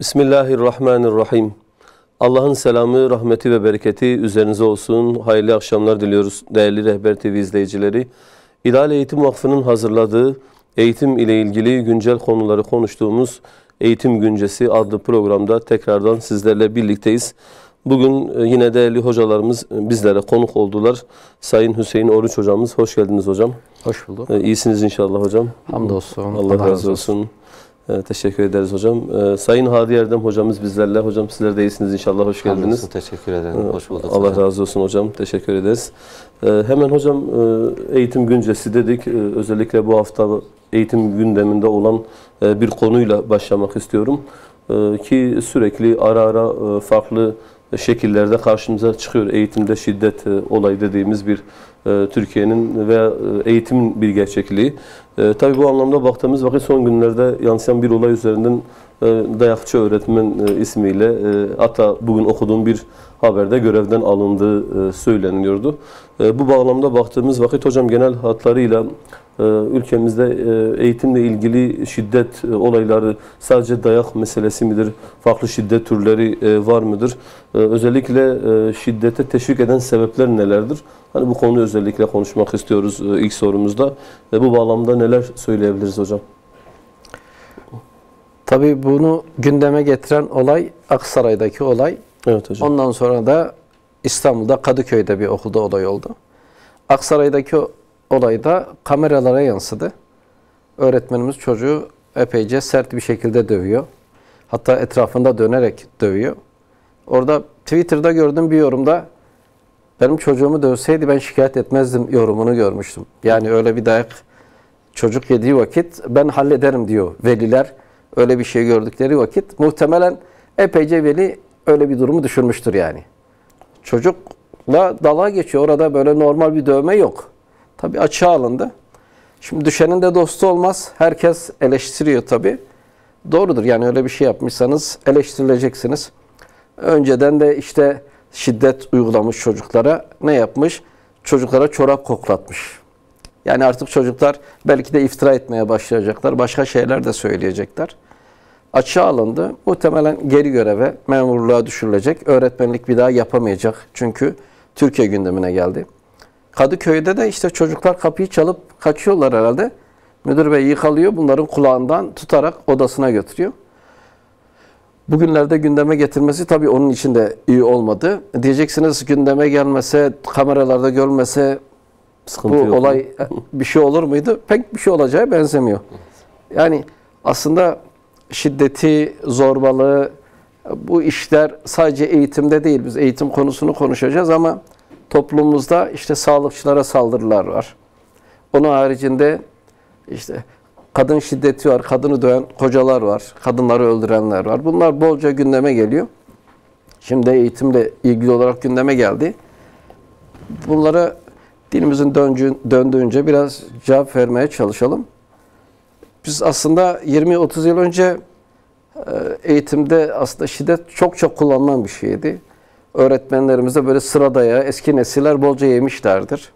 Bismillahirrahmanirrahim. Allah'ın selamı, rahmeti ve bereketi üzerinize olsun. Hayırlı akşamlar diliyoruz değerli Rehber TV izleyicileri. İdeal Eğitim Vakfı'nın hazırladığı eğitim ile ilgili güncel konuları konuştuğumuz Eğitim Güncesi adlı programda tekrardan sizlerle birlikteyiz. Bugün yine değerli hocalarımız bizlere konuk oldular. Sayın Hüseyin Oruç hocamız, hoş geldiniz hocam. Hoş bulduk. İyisiniz inşallah hocam. Hamdolsun. Allah razı olsun. Teşekkür ederiz hocam. Sayın Hadi Erdem hocamız bizlerle. Hocam sizler de iyisiniz inşallah. Hoş geldiniz. Hamdolsun, teşekkür ederim. Hoş bulduk. Allah razı olsun hocam. Teşekkür ederiz. Hemen hocam eğitim güncesi dedik. Özellikle bu hafta eğitim gündeminde olan bir konuyla başlamak istiyorum. Ki sürekli ara ara farklı şekillerde karşımıza çıkıyor. Eğitimde şiddet olayı dediğimiz bir Türkiye'nin veya eğitimin bir gerçekliği. Tabii bu anlamda baktığımız vakit son günlerde yansıyan bir olay üzerinden dayakçı öğretmen ismiyle hatta bugün okuduğum bir haberde görevden alındığı söyleniyordu. Bu bağlamda baktığımız vakit hocam genel hatlarıyla ülkemizde eğitimle ilgili şiddet olayları sadece dayak meselesi midir? Farklı şiddet türleri var mıdır? Özellikle şiddete teşvik eden sebepler nelerdir? Hani bu konuyu özellikle konuşmak istiyoruz ilk sorumuzda. Bu bağlamda neler söyleyebiliriz hocam? Tabii bunu gündeme getiren olay Aksaray'daki olay. Evet hocam. Ondan sonra da İstanbul'da Kadıköy'de bir okulda olay oldu. Aksaray'daki olayda kameralara yansıdı. Öğretmenimiz çocuğu epeyce sert bir şekilde dövüyor. Hatta etrafında dönerek dövüyor. Orada Twitter'da gördüğüm bir yorumda benim çocuğumu dövseydi ben şikayet etmezdim yorumunu görmüştüm. Yani öyle bir dayak çocuk yediği vakit ben hallederim diyor veliler. Öyle bir şey gördükleri vakit muhtemelen epeyce veli öyle bir durumu düşünmüştür yani. Çocukla dalga geçiyor. Orada böyle normal bir dövme yok. Tabii açığa alındı. Şimdi düşenin de dostu olmaz. Herkes eleştiriyor tabii. Doğrudur yani öyle bir şey yapmışsanız eleştirileceksiniz. Önceden de işte şiddet uygulamış çocuklara ne yapmış? Çocuklara çorap koklatmış. Yani artık çocuklar belki de iftira etmeye başlayacaklar. Başka şeyler de söyleyecekler. Açığa alındı. Muhtemelen geri göreve, memurluğa düşürülecek. Öğretmenlik bir daha yapamayacak. Çünkü Türkiye gündemine geldi. Kadıköy'de de işte çocuklar kapıyı çalıp kaçıyorlar herhalde. Müdür bey yıkalıyor. Bunların kulağından tutarak odasına götürüyor. Bugünlerde gündeme getirmesi tabii onun için de iyi olmadı. Diyeceksiniz gündeme gelmese, kameralarda görmese sıkıntı bu yok. Olay bir şey olur muydu? Pek bir şey olacağı benzemiyor. Yani aslında şiddeti, zorbalığı, bu işler sadece eğitimde değil. Biz eğitim konusunu konuşacağız ama toplumumuzda işte sağlıkçılara saldırılar var. Onun haricinde işte kadın şiddeti var, kadını döven kocalar var, kadınları öldürenler var. Bunlar bolca gündeme geliyor. Şimdi eğitimle ilgili olarak gündeme geldi. Bunlara dilimizin döndüğünce biraz cevap vermeye çalışalım. Biz aslında 20-30 yıl önce eğitimde aslında şiddet çok kullanılan bir şeydi. Öğretmenlerimize böyle sıra dayağı eski nesiller bolca yemişlerdir.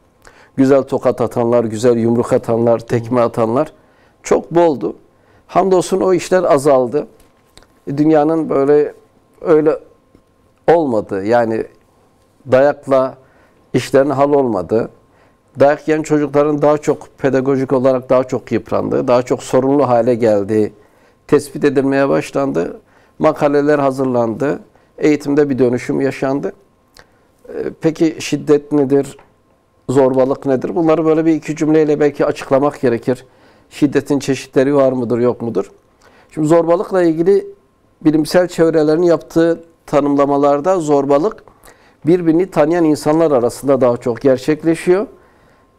Güzel tokat atanlar, güzel yumruk atanlar, tekme atanlar çok boldu. Hamdolsun o işler azaldı. Dünyanın böyle öyle olmadı. Yani dayakla işlerin hal olmadı. Dayak yiyen çocukların daha çok pedagojik olarak daha çok yıprandığı, daha çok sorunlu hale geldiği tespit edilmeye başlandı. Makaleler hazırlandı. Eğitimde bir dönüşüm yaşandı. Peki şiddet nedir? Zorbalık nedir? Bunları böyle bir iki cümleyle belki açıklamak gerekir. Şiddetin çeşitleri var mıdır, yok mudur? Şimdi zorbalıkla ilgili bilimsel çevrelerin yaptığı tanımlamalarda zorbalık birbirini tanıyan insanlar arasında daha çok gerçekleşiyor.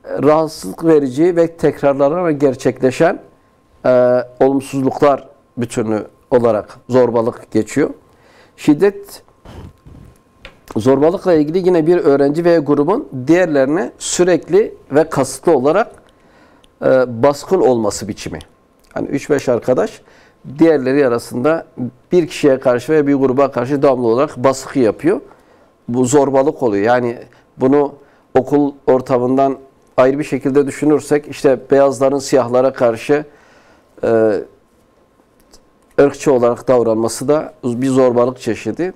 Rahatsızlık verici ve tekrarlanarak gerçekleşen olumsuzluklar bütünü olarak zorbalık geçiyor. Şiddet, zorbalıkla ilgili yine bir öğrenci veya grubun diğerlerine sürekli ve kasıtlı olarak baskın olması biçimi. Hani 3-5 arkadaş diğerleri arasında bir kişiye karşı veya bir gruba karşı devamlı olarak baskı yapıyor. Bu zorbalık oluyor. Yani bunu okul ortamından ayrı bir şekilde düşünürsek işte beyazların siyahlara karşı ırkçı olarak davranması da bir zorbalık çeşidi.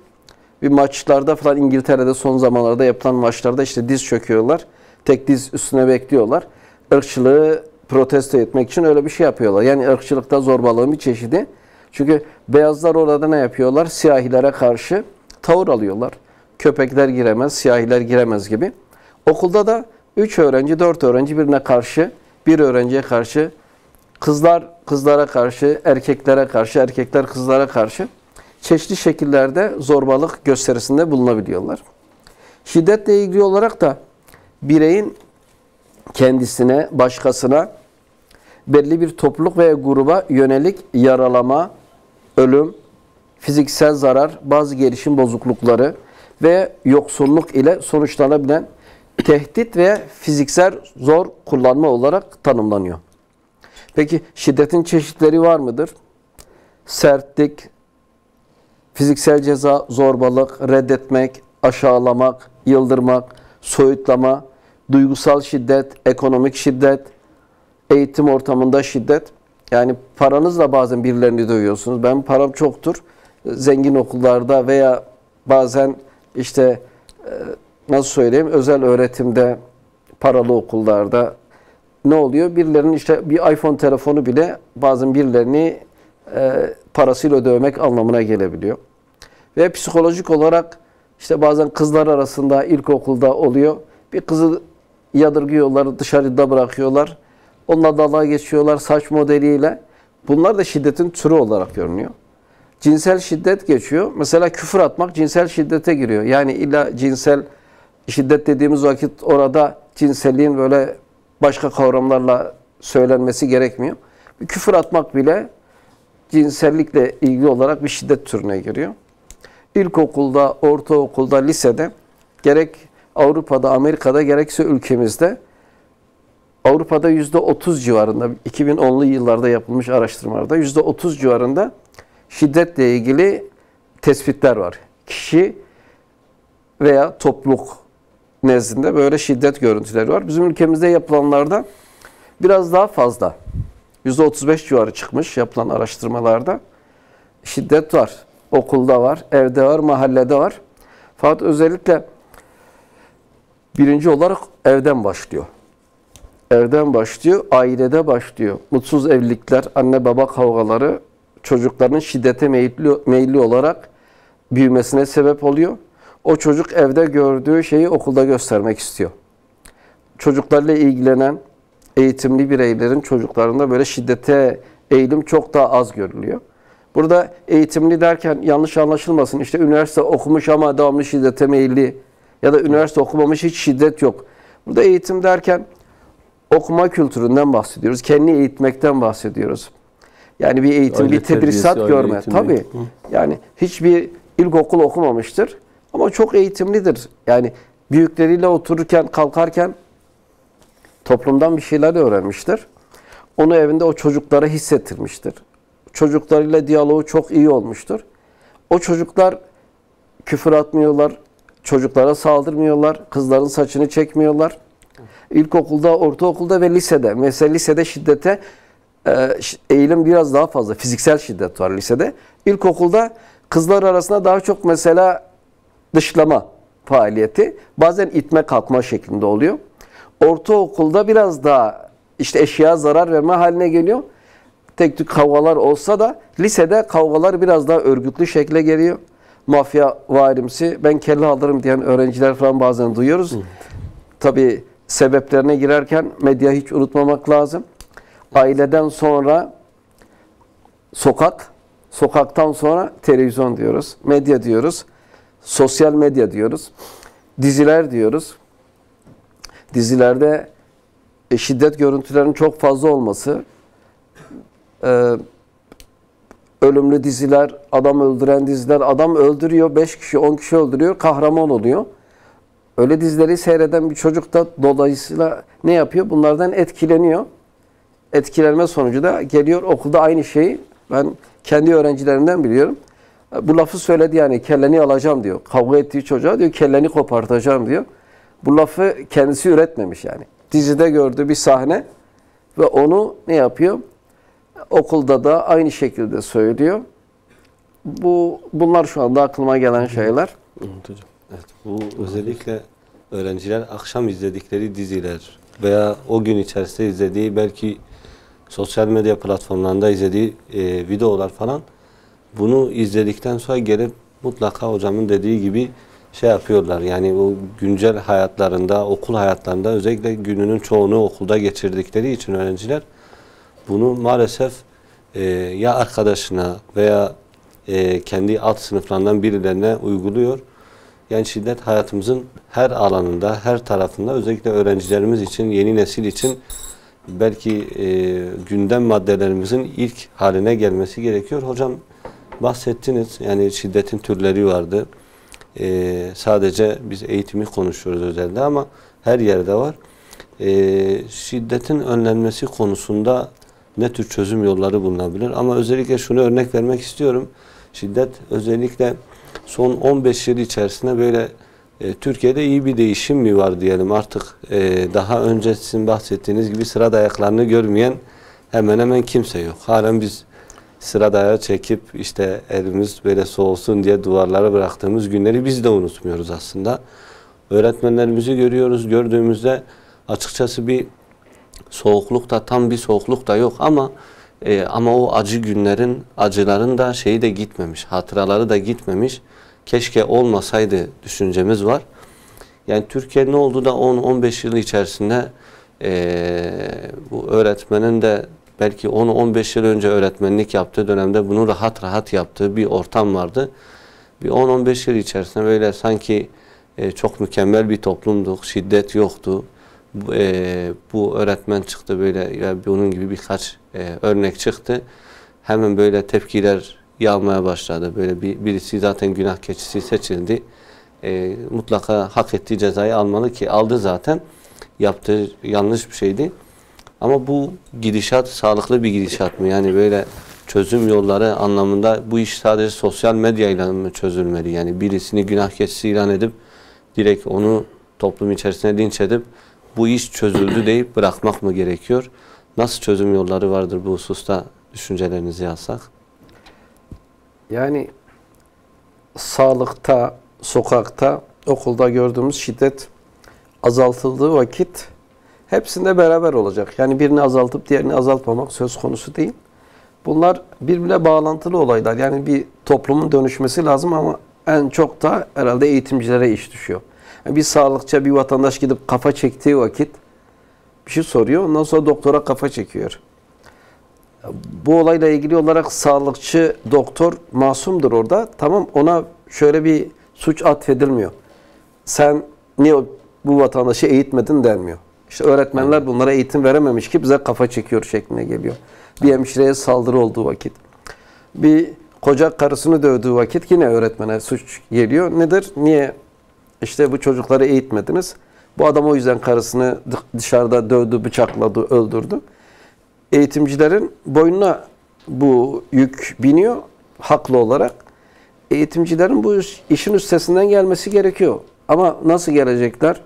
Bir maçlarda falan, İngiltere'de son zamanlarda yapılan maçlarda işte diz çöküyorlar. Tek diz üstüne bekliyorlar. Irkçılığı protesto etmek için öyle bir şey yapıyorlar. Yani ırkçılıkta zorbalığın bir çeşidi. Çünkü beyazlar orada ne yapıyorlar? Siyahilere karşı tavır alıyorlar. Köpekler giremez, siyahiler giremez gibi. Okulda da 3 öğrenci, 4 öğrenci birine karşı, bir öğrenciye karşı, kızlar kızlara karşı, erkeklere karşı, erkekler kızlara karşı çeşitli şekillerde zorbalık gösterisinde bulunabiliyorlar. Şiddetle ilgili olarak da bireyin kendisine, başkasına, belli bir topluluk veya gruba yönelik yaralama, ölüm, fiziksel zarar, bazı gelişim bozuklukları ve yoksulluk ile sonuçlanabilen tehdit ve fiziksel zor kullanma olarak tanımlanıyor. Peki şiddetin çeşitleri var mıdır? Sertlik, fiziksel ceza, zorbalık, reddetmek, aşağılamak, yıldırmak, soyutlama, duygusal şiddet, ekonomik şiddet, eğitim ortamında şiddet. Yani paranızla bazen birilerini dövüyorsunuz. Benim param çoktur. Zengin okullarda veya bazen işte nasıl söyleyeyim, özel öğretimde, paralı okullarda ne oluyor? Birilerinin işte bir iPhone telefonu bile bazen birilerini parasıyla dövmek anlamına gelebiliyor. Ve psikolojik olarak işte bazen kızlar arasında ilkokulda oluyor. Bir kızı yadırgıyorlar, dışarıda bırakıyorlar. Onunla dalga geçiyorlar saç modeliyle. Bunlar da şiddetin türü olarak görünüyor. Cinsel şiddet geçiyor. Mesela küfür atmak cinsel şiddete giriyor. Yani illa cinsel şiddet dediğimiz vakit orada cinselliğin böyle başka kavramlarla söylenmesi gerekmiyor. Bir küfür atmak bile cinsellikle ilgili olarak bir şiddet türüne giriyor. İlkokulda, ortaokulda, lisede gerek Avrupa'da, Amerika'da gerekse ülkemizde Avrupa'da %30 civarında 2010'lu yıllarda yapılmış araştırmalarda %30 civarında şiddetle ilgili tespitler var. Kişi veya topluluk nezdinde böyle şiddet görüntüleri var. Bizim ülkemizde yapılanlarda biraz daha fazla. %35 civarı çıkmış yapılan araştırmalarda. Şiddet var. Okulda var, evde var, mahallede var. Fakat özellikle birinci olarak evden başlıyor. Evden başlıyor, ailede başlıyor. Mutsuz evlilikler, anne baba kavgaları çocukların şiddete meyilli olarak büyümesine sebep oluyor. O çocuk evde gördüğü şeyi okulda göstermek istiyor. Çocuklarla ilgilenen eğitimli bireylerin çocuklarında böyle şiddete eğilim çok daha az görülüyor. Burada eğitimli derken yanlış anlaşılmasın. İşte üniversite okumuş ama devamlı şiddete meyilli ya da üniversite okumamış hiç şiddet yok. Burada eğitim derken okuma kültüründen bahsediyoruz. Kendini eğitmekten bahsediyoruz. Yani bir eğitim, Aile bir tedrisat görme. eğitimi. Tabii. Yani hiçbir ilkokul okumamıştır ama çok eğitimlidir. Yani büyükleriyle otururken, kalkarken toplumdan bir şeyler öğrenmiştir. Onu evinde o çocuklara hissettirmiştir. Çocuklarıyla diyaloğu çok iyi olmuştur. O çocuklar küfür atmıyorlar, çocuklara saldırmıyorlar, kızların saçını çekmiyorlar. İlkokulda, ortaokulda ve lisede. Mesela lisede şiddete eğilim biraz daha fazla. Fiziksel şiddet var lisede. İlkokulda kızlar arasında daha çok mesela dışlama faaliyeti. Bazen itme kalkma şeklinde oluyor. Ortaokulda biraz daha işte eşya zarar verme haline geliyor. Tek tük kavgalar olsa da lisede kavgalar biraz daha örgütlü şekle geliyor. Mafya varimsi, ben kelle alırım diyen öğrenciler falan bazen duyuyoruz. Tabii sebeplerine girerken medya hiç unutmamak lazım. Aileden sonra sokak, sokaktan sonra televizyon diyoruz, medya diyoruz, sosyal medya diyoruz, diziler diyoruz. Dizilerde şiddet görüntülerinin çok fazla olması, ölümlü diziler, adam öldüren diziler, adam öldürüyor, 5 kişi, 10 kişi öldürüyor, kahraman oluyor. Öyle dizileri seyreden bir çocuk da dolayısıyla ne yapıyor? Bunlardan etkileniyor. Etkilenme sonucu da geliyor okulda aynı şeyi, ben kendi öğrencilerimden biliyorum. Bu lafı söyledi, yani kelleni alacağım diyor. Kavga ettiği çocuğa diyor kelleni kopartacağım diyor. Bu lafı kendisi üretmemiş yani. Dizide gördüğü bir sahne ve onu ne yapıyor? Okulda da aynı şekilde söylüyor. Bunlar şu anda aklıma gelen şeyler. Evet hocam. Evet, bu özellikle öğrenciler akşam izledikleri diziler veya o gün içerisinde izlediği, belki sosyal medya platformlarında izlediği videolar falan, bunu izledikten sonra gelip mutlaka hocamın dediği gibi şey yapıyorlar. Yani o güncel hayatlarında, okul hayatlarında özellikle gününün çoğunu okulda geçirdikleri için öğrenciler bunu maalesef ya arkadaşına veya kendi alt sınıflarından birilerine uyguluyor. Yani şiddet hayatımızın her alanında, her tarafında, özellikle öğrencilerimiz için, yeni nesil için belki gündem maddelerimizin ilk haline gelmesi gerekiyor. Hocam bahsettiniz, yani şiddetin türleri vardı. Sadece biz eğitimi konuşuyoruz özelde ama her yerde var. Şiddetin önlenmesi konusunda ne tür çözüm yolları bulunabilir? Ama özellikle şunu örnek vermek istiyorum. Şiddet özellikle son 15 yıl içerisinde böyle Türkiye'de iyi bir değişim mi var diyelim artık. Daha önce sizin bahsettiğiniz gibi sıra dayaklarını görmeyen hemen hemen kimse yok. Halen biz sıra dayağı çekip işte elimiz böyle soğusun diye duvarlara bıraktığımız günleri biz de unutmuyoruz aslında. Öğretmenlerimizi görüyoruz. Gördüğümüzde açıkçası bir soğukluk da, tam bir soğukluk da yok ama o acı günlerin, acıların da şeyi de gitmemiş, hatıraları da gitmemiş. Keşke olmasaydı düşüncemiz var. Yani Türkiye ne oldu da 10-15 yıl içerisinde bu öğretmenin de belki 10-15 yıl önce öğretmenlik yaptığı dönemde bunu rahat rahat yaptığı bir ortam vardı. Bir 10-15 yıl içerisinde böyle sanki çok mükemmel bir toplumduk, şiddet yoktu. Bu öğretmen çıktı böyle, ya bunun gibi birkaç örnek çıktı. Hemen böyle tepkiler yağmaya başladı. Böyle birisi zaten günah keçisi seçildi. Mutlaka hak ettiği cezayı almalı ki aldı zaten. Yaptığı yanlış bir şeydi. Ama bu gidişat sağlıklı bir gidişat mı? Yani böyle çözüm yolları anlamında bu iş sadece sosyal medyayla mı çözülmeli? Yani birisini günah keçisi ilan edip direkt onu toplum içerisine linç edip bu iş çözüldü deyip bırakmak mı gerekiyor? Nasıl çözüm yolları vardır bu hususta, düşüncelerinizi yazsak? Yani sağlıkta, sokakta, okulda gördüğümüz şiddet azaltıldığı vakit hepsinde beraber olacak. Yani birini azaltıp diğerini azaltmamak söz konusu değil. Bunlar birbirine bağlantılı olaylar. Yani bir toplumun dönüşmesi lazım ama en çok da herhalde eğitimcilere iş düşüyor. Yani bir sağlıkçı, bir vatandaş gidip kafa çektiği vakit bir şey soruyor. Ondan sonra doktora kafa çekiyor. Bu olayla ilgili olarak sağlıkçı, doktor masumdur orada. Tamam, ona şöyle bir suç atfedilmiyor. Sen niye bu vatandaşı eğitmedin denmiyor. İşte öğretmenler bunlara eğitim verememiş ki bize kafa çekiyor şekline geliyor. Bir hemşireye saldırı olduğu vakit. Bir koca karısını dövdüğü vakit yine öğretmene suç geliyor. Nedir? Niye işte bu çocukları eğitmediniz? Bu adam o yüzden karısını dışarıda dövdü, bıçakladı, öldürdü. Eğitimcilerin boynuna bu yük biniyor haklı olarak. Eğitimcilerin bu işin üstesinden gelmesi gerekiyor. Ama nasıl gelecekler?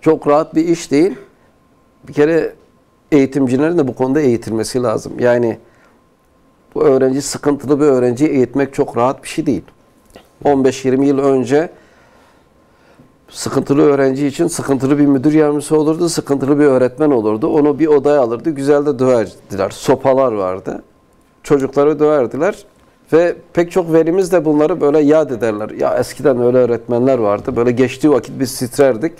Çok rahat bir iş değil. Bir kere eğitimcilerin de bu konuda eğitilmesi lazım. Yani bu öğrenci, sıkıntılı bir öğrenciyi eğitmek çok rahat bir şey değil. 15-20 yıl önce sıkıntılı öğrenci için sıkıntılı bir müdür yardımcısı olurdu, sıkıntılı bir öğretmen olurdu. Onu bir odaya alırdı, güzel de döverdiler. Sopalar vardı. Çocukları döverdiler ve pek çok velimiz de bunları böyle yad ederler. Ya eskiden öyle öğretmenler vardı. Böyle geçtiği vakit biz titrerdik.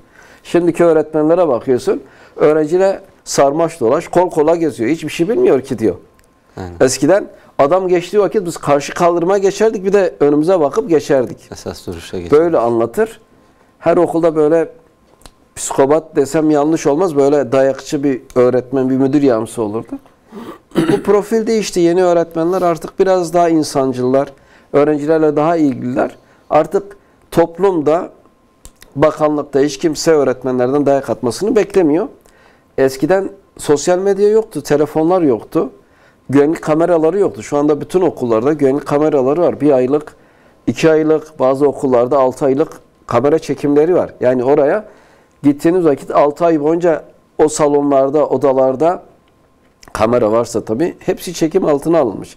Şimdiki öğretmenlere bakıyorsun. Öğrenciyle sarmaş dolaş, kol kola geziyor. Hiçbir şey bilmiyor ki diyor. Aynen. Eskiden adam geçtiği vakit biz karşı kaldırıma geçerdik, bir de önümüze bakıp geçerdik. Esas duruşa geçiyor. Böyle anlatır. Her okulda böyle psikopat desem yanlış olmaz. Böyle dayakçı bir öğretmen, bir müdür yardımcısı olurdu. Bu profil değişti. Yeni öğretmenler artık biraz daha insancıllar. Öğrencilerle daha ilgililer. Artık toplumda, bakanlıkta hiç kimse öğretmenlerden dayak atmasını beklemiyor. Eskiden sosyal medya yoktu, telefonlar yoktu. Güvenlik kameraları yoktu. Şu anda bütün okullarda güvenlik kameraları var. 1 aylık, 2 aylık, bazı okullarda 6 aylık kamera çekimleri var. Yani oraya gittiğiniz vakit 6 ay boyunca o salonlarda, odalarda kamera varsa tabii hepsi çekim altına alınmış.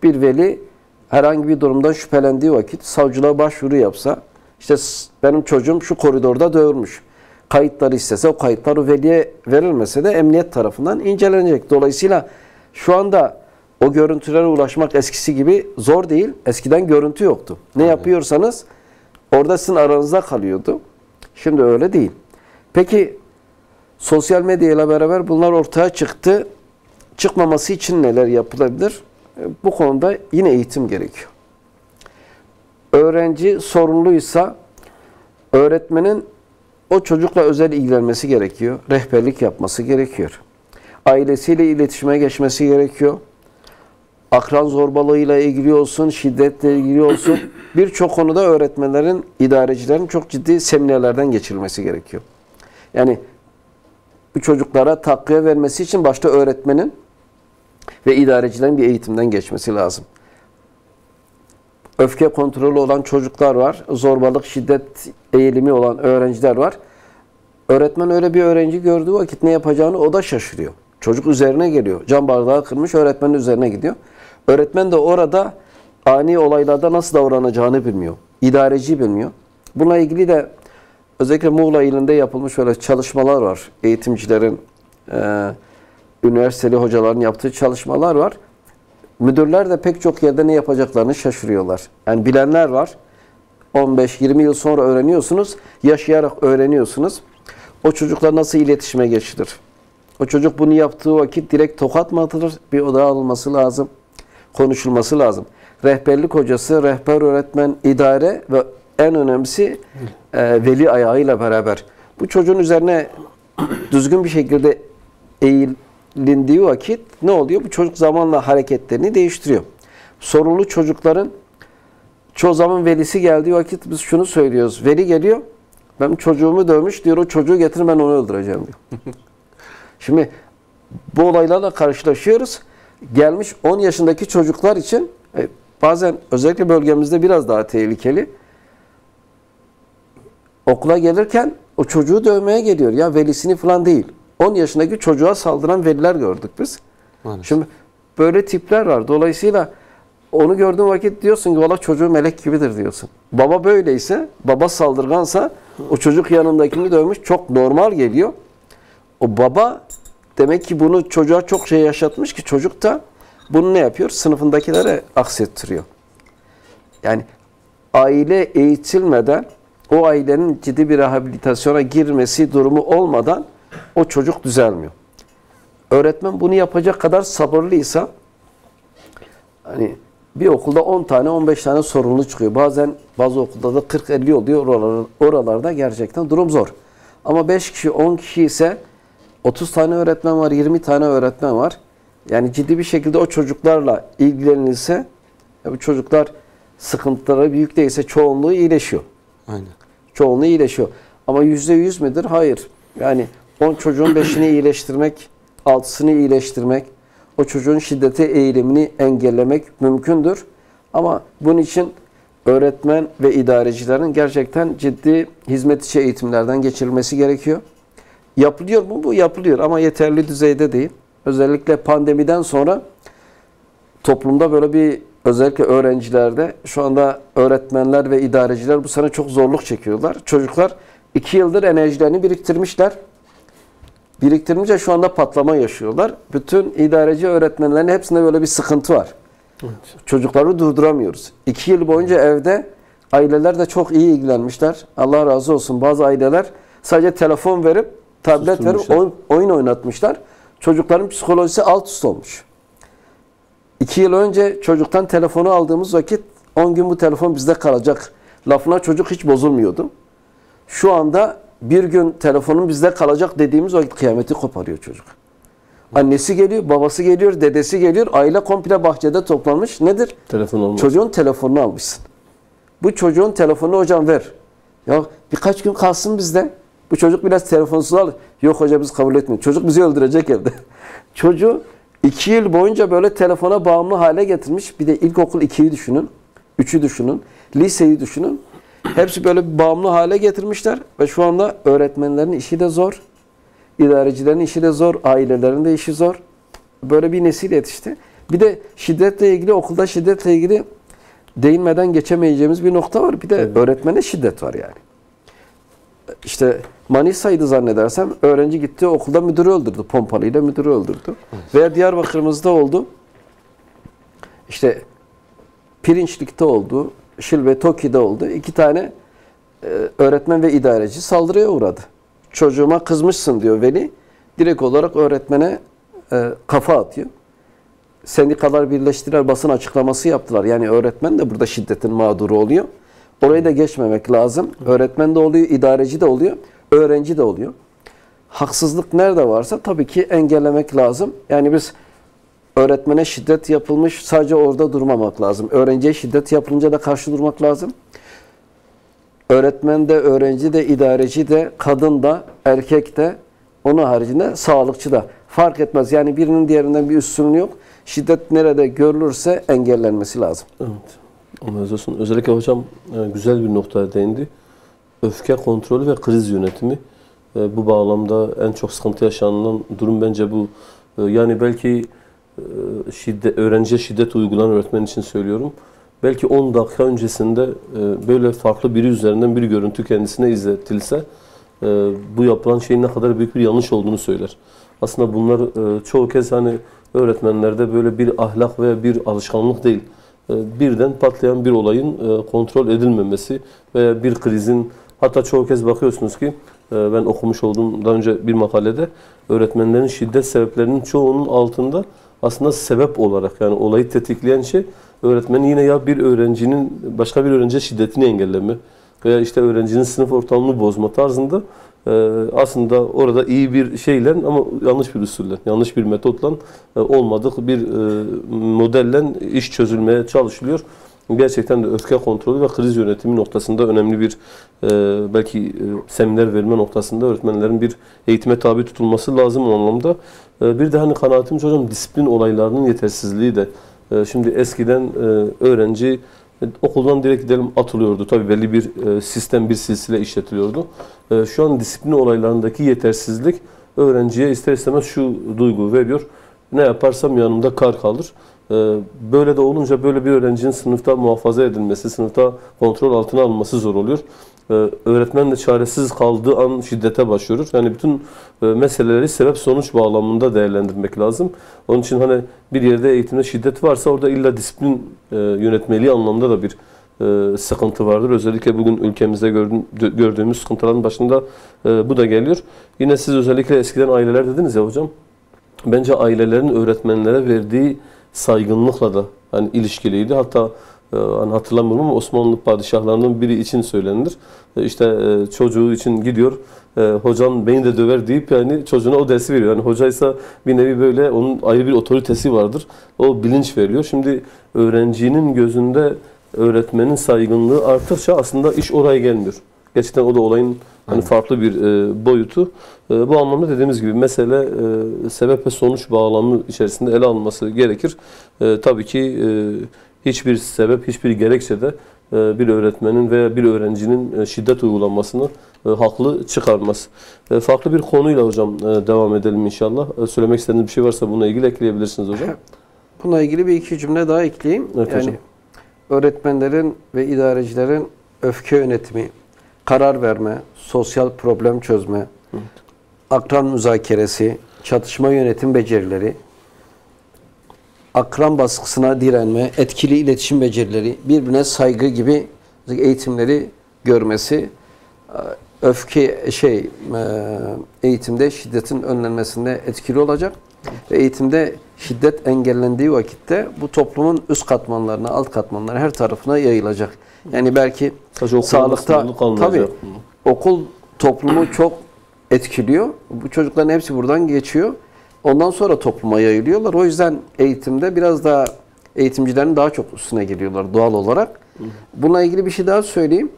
Bir veli herhangi bir durumdan şüphelendiği vakit savcılığa başvuru yapsa, işte benim çocuğum şu koridorda dövülmüş, kayıtları istese o kayıtlar o veliye verilmese de emniyet tarafından incelenecek. Dolayısıyla şu anda o görüntülere ulaşmak eskisi gibi zor değil. Eskiden görüntü yoktu. Ne yapıyorsanız orada sizin aranızda kalıyordu. Şimdi öyle değil. Peki sosyal medya ile beraber bunlar ortaya çıktı. Çıkmaması için neler yapılabilir? Bu konuda yine eğitim gerekiyor. Öğrenci sorumluysa öğretmenin o çocukla özel ilgilenmesi gerekiyor. Rehberlik yapması gerekiyor. Ailesiyle iletişime geçmesi gerekiyor. Akran zorbalığıyla ilgili olsun, şiddetle ilgili olsun. Birçok konuda öğretmenlerin, idarecilerin çok ciddi seminerlerden geçirilmesi gerekiyor. Yani bu çocuklara takviye vermesi için başta öğretmenin ve idarecilerin bir eğitimden geçmesi lazım. Öfke kontrolü olan çocuklar var. Zorbalık, şiddet eğilimi olan öğrenciler var. Öğretmen öyle bir öğrenci gördüğü vakit ne yapacağını o da şaşırıyor. Çocuk üzerine geliyor. Cam bardağı kırmış, öğretmenin üzerine gidiyor. Öğretmen de orada ani olaylarda nasıl davranacağını bilmiyor. İdareci bilmiyor. Bununla ilgili de özellikle Muğla ilinde yapılmış böyle çalışmalar var. Eğitimcilerin, üniversiteli hocaların yaptığı çalışmalar var. Müdürler de pek çok yerde ne yapacaklarını şaşırıyorlar. Yani bilenler var. 15-20 yıl sonra öğreniyorsunuz. Yaşayarak öğreniyorsunuz. O çocuklar nasıl iletişime geçilir? O çocuk bunu yaptığı vakit direkt tokat mı atılır? Bir odaya alınması lazım. Konuşulması lazım. Rehberlik hocası, rehber öğretmen, idare ve en önemlisi veli ayağıyla beraber. Bu çocuğun üzerine düzgün bir şekilde eğilindiği vakit ne oluyor? Bu çocuk zamanla hareketlerini değiştiriyor. Sorunlu çocukların çoğu zaman velisi geldiği vakit biz şunu söylüyoruz. Veli geliyor, ben çocuğumu dövmüş diyor, o çocuğu getirin ben onu öldüreceğim diyor. Şimdi bu olaylarla karşılaşıyoruz. Gelmiş 10 yaşındaki çocuklar için bazen özellikle bölgemizde biraz daha tehlikeli. Okula gelirken o çocuğu dövmeye geliyor. Ya velisini falan değil. 10 yaşındaki çocuğa saldıran veliler gördük biz. Maalesef. Şimdi böyle tipler var. Dolayısıyla onu gördüğün vakit diyorsun ki valla çocuğu melek gibidir diyorsun. Baba böyleyse, baba saldırgansa o çocuk yanındakini dövmüş çok normal geliyor. O baba demek ki bunu çocuğa çok şey yaşatmış ki çocuk da bunu ne yapıyor? Sınıfındakilere aksettiriyor. Yani aile eğitilmeden, o ailenin ciddi bir rehabilitasyona girmesi durumu olmadan o çocuk düzelmiyor. Öğretmen bunu yapacak kadar sabırlıysa hani bir okulda 10 tane 15 tane sorumlu çıkıyor. Bazen bazı okulda da 40-50 oluyor. Oralarda gerçekten durum zor. Ama 5 kişi 10 kişi ise 30 tane öğretmen var, 20 tane öğretmen var. Yani ciddi bir şekilde o çocuklarla ilgilenilse bu çocuklar sıkıntıları büyük değilse çoğunluğu iyileşiyor. Aynen. Çoğunluğu iyileşiyor. Ama %100 midir? Hayır. Yani 10 çocuğun 5'ini iyileştirmek, 6'sını iyileştirmek, o çocuğun şiddete eğilimini engellemek mümkündür. Ama bunun için öğretmen ve idarecilerin gerçekten ciddi hizmet içi eğitimlerden geçirilmesi gerekiyor. Yapılıyor mu? Bu yapılıyor ama yeterli düzeyde değil. Özellikle pandemiden sonra toplumda böyle bir özellikle öğrencilerde şu anda öğretmenler ve idareciler bu sene çok zorluk çekiyorlar. Çocuklar 2 yıldır enerjilerini biriktirmişler. Biriktirmişçe şu anda patlama yaşıyorlar. Bütün idareci öğretmenlerin hepsinde böyle bir sıkıntı var. Evet. Çocukları durduramıyoruz. 2 yıl boyunca evde aileler de çok iyi ilgilenmişler. Allah razı olsun. Bazı aileler sadece telefon verip, tablet verip oyun oynatmışlar. Çocukların psikolojisi alt üst olmuş. 2 yıl önce çocuktan telefonu aldığımız vakit 10 gün bu telefon bizde kalacak lafına çocuk hiç bozulmuyordu. Şu anda bir gün telefonun bizde kalacak dediğimiz vakit kıyameti koparıyor çocuk. Annesi geliyor, babası geliyor, dedesi geliyor. Aile komple bahçede toplanmış. Nedir? Telefon olmaz. Çocuğun telefonunu almışsın. Bu çocuğun telefonunu hocam ver. Ya birkaç gün kalsın bizde. Bu çocuk biraz telefonsuz alır. Yok hoca biz kabul etmiyoruz. Çocuk bizi öldürecek evde. Çocuğu 2 yıl boyunca böyle telefona bağımlı hale getirmiş. Bir de ilkokul 2'yi düşünün. 3'ü düşünün. Liseyi düşünün. Hepsi böyle bir bağımlı hale getirmişler. Ve şu anda öğretmenlerin işi de zor. İdarecilerin işi de zor. Ailelerin de işi zor. böyle bir nesil yetişti. Bir de şiddetle ilgili, okulda şiddetle ilgili değinmeden geçemeyeceğimiz bir nokta var. Bir de öğretmene şiddet var yani. İşte Manisa'ydı zannedersem, öğrenci gitti okulda müdürü öldürdü. Pompalıyla müdürü öldürdü. Veya Diyarbakır'ımızda oldu. İşte Pirinçlik'te oldu. Şilve Toki'de oldu. 2 tane öğretmen ve idareci saldırıya uğradı. Çocuğuma kızmışsın diyor veli. Direkt olarak öğretmene kafa atıyor. Sendikalar birleştiler, basın açıklaması yaptılar. Yani öğretmen de burada şiddetin mağduru oluyor. Orayı da geçmemek lazım. Öğretmen de oluyor, idareci de oluyor, öğrenci de oluyor. Haksızlık nerede varsa tabii ki engellemek lazım. Yani biz öğretmene şiddet yapılmış, sadece orada durmamak lazım. Öğrenciye şiddet yapılınca da karşı durmak lazım. Öğretmen de, öğrenci de, idareci de, kadın da, erkek de, onun haricinde sağlıkçı da. Fark etmez. Yani birinin diğerinden bir üstünlüğü yok. Şiddet nerede görülürse engellenmesi lazım. Evet. Allah razı olsun. Özellikle hocam güzel bir noktaya değindi. Öfke kontrolü ve kriz yönetimi. Bu bağlamda en çok sıkıntı yaşanılan durum bence bu. Yani belki öğrenciye şiddet uygulanan öğretmen için söylüyorum. Belki 10 dakika öncesinde böyle farklı biri üzerinden bir görüntü kendisine izletilse bu yapılan şeyin ne kadar büyük bir yanlış olduğunu söyler. Aslında bunlar çoğu kez hani öğretmenlerde böyle bir ahlak veya bir alışkanlık değil. Birden patlayan bir olayın kontrol edilmemesi veya bir krizin, hatta çoğu kez bakıyorsunuz ki ben okumuş olduğum daha önce bir makalede öğretmenlerin şiddet sebeplerinin çoğunun altında aslında sebep olarak, yani olayı tetikleyen şey öğretmenin yine ya bir öğrencinin başka bir öğrenciye şiddetini engelleme veya işte öğrencinin sınıf ortamını bozma tarzında aslında orada iyi bir şeyle ama yanlış bir usulle, yanlış bir metotla olmadık bir modelle iş çözülmeye çalışılıyor. Gerçekten de öfke kontrolü ve kriz yönetimi noktasında önemli bir belki seminer verilme noktasında öğretmenlerin bir eğitime tabi tutulması lazım o anlamda. Bir de hani kanaatim hocam disiplin olaylarının yetersizliği de. Şimdi eskiden öğrenci okuldan direkt gidelim atılıyordu. Tabii belli bir sistem, bir silsile işletiliyordu. Şu an disiplin olaylarındaki yetersizlik öğrenciye ister istemez şu duygu veriyor. Ne yaparsam yanımda kar kalır. Böyle de olunca böyle bir öğrencinin sınıfta muhafaza edilmesi, sınıfta kontrol altına alınması zor oluyor. Öğretmen de çaresiz kaldığı an şiddete başlıyor. Yani bütün meseleleri sebep sonuç bağlamında değerlendirmek lazım. Onun için hani bir yerde eğitimde şiddet varsa orada illa disiplin yönetmeliği anlamda da bir sıkıntı vardır. Özellikle bugün ülkemizde gördüğümüz sıkıntıların başında bu da geliyor. Yine siz özellikle eskiden aileler dediniz ya hocam. Bence ailelerin öğretmenlere verdiği saygınlıkla da hani ilişkiliydi. Hatta hani hatırlamıyorum ama Osmanlı padişahlarının biri için söylenir. İşte çocuğu için gidiyor. Hocam beni de döver deyip yani çocuğuna o dersi veriyor. Yani hocaysa bir nevi böyle onun ayrı bir otoritesi vardır. O bilinç veriyor. Şimdi öğrencinin gözünde öğretmenin saygınlığı arttıkça aslında iş oraya gelmiyor. Gerçekten o da olayın hani farklı bir boyutu. Bu anlamda dediğimiz gibi mesele sebep ve sonuç bağlamı içerisinde ele alınması gerekir. Tabii ki hiçbir sebep, hiçbir gerekçe de bir öğretmenin veya bir öğrencinin şiddet uygulanmasını haklı çıkarmaz. Farklı bir konuyla hocam devam edelim inşallah. Söylemek istediğiniz bir şey varsa bununla ilgili ekleyebilirsiniz hocam. Bununla ilgili bir iki cümle daha ekleyeyim. Evet, yani hocam. Öğretmenlerin ve idarecilerin öfke yönetimi, karar verme, sosyal problem çözme, akran müzakeresi, çatışma yönetim becerileri, akran baskısına direnme, etkili iletişim becerileri, birbirine saygı gibi eğitimleri görmesi, eğitimde şiddetin önlenmesinde etkili olacak. Ve eğitimde şiddet engellendiği vakitte bu toplumun üst katmanlarına, alt katmanlarına, her tarafına yayılacak. Yani belki sağlıkta tabii okul toplumu çok etkiliyor. Bu çocukların hepsi buradan geçiyor. Ondan sonra topluma yayılıyorlar. O yüzden eğitimde biraz daha eğitimcilerin daha çok üstüne geliyorlar doğal olarak. Bununla ilgili bir şey daha söyleyeyim.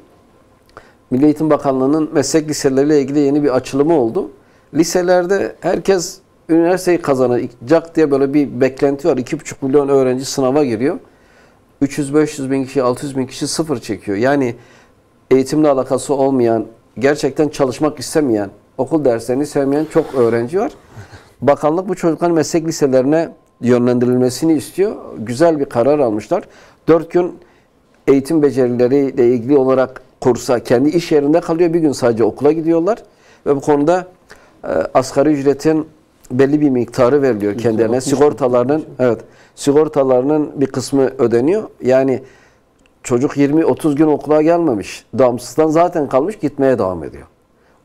Milli Eğitim Bakanlığı'nın meslek liseleriyle ilgili yeni bir açılımı oldu. Liselerde herkes üniversiteyi kazanacak diye böyle bir beklenti var. 2,5 milyon öğrenci sınava giriyor. 300-500 bin kişi, 600 bin kişi sıfır çekiyor. Yani eğitimle alakası olmayan, gerçekten çalışmak istemeyen, okul derslerini sevmeyen çok öğrenci var. Bakanlık bu çocukların meslek liselerine yönlendirilmesini istiyor. Güzel bir karar almışlar. 4 gün eğitim becerileriyle ilgili olarak kursa, kendi iş yerinde kalıyor. Bir gün sadece okula gidiyorlar. Ve bu konuda asgari ücretin belli bir miktarı veriliyor kendilerine. Sigortalarının bir kısmı ödeniyor. Yani çocuk 20-30 gün okula gelmemiş. Damsızdan zaten kalmış, gitmeye devam ediyor.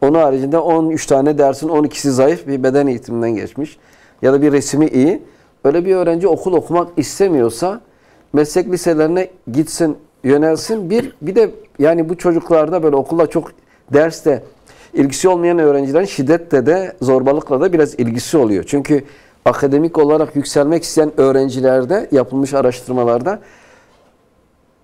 Onun haricinde 13 tane dersin 12'si zayıf, bir beden eğitiminden geçmiş. Ya da bir resmi iyi. Öyle bir öğrenci okul okumak istemiyorsa meslek liselerine gitsin, yönelsin. Bir de yani bu çocuklarda böyle okulla çok derste ilgisi olmayan öğrencilerin şiddetle de zorbalıkla da biraz ilgisi oluyor. Çünkü akademik olarak yükselmek isteyen öğrencilerde yapılmış araştırmalarda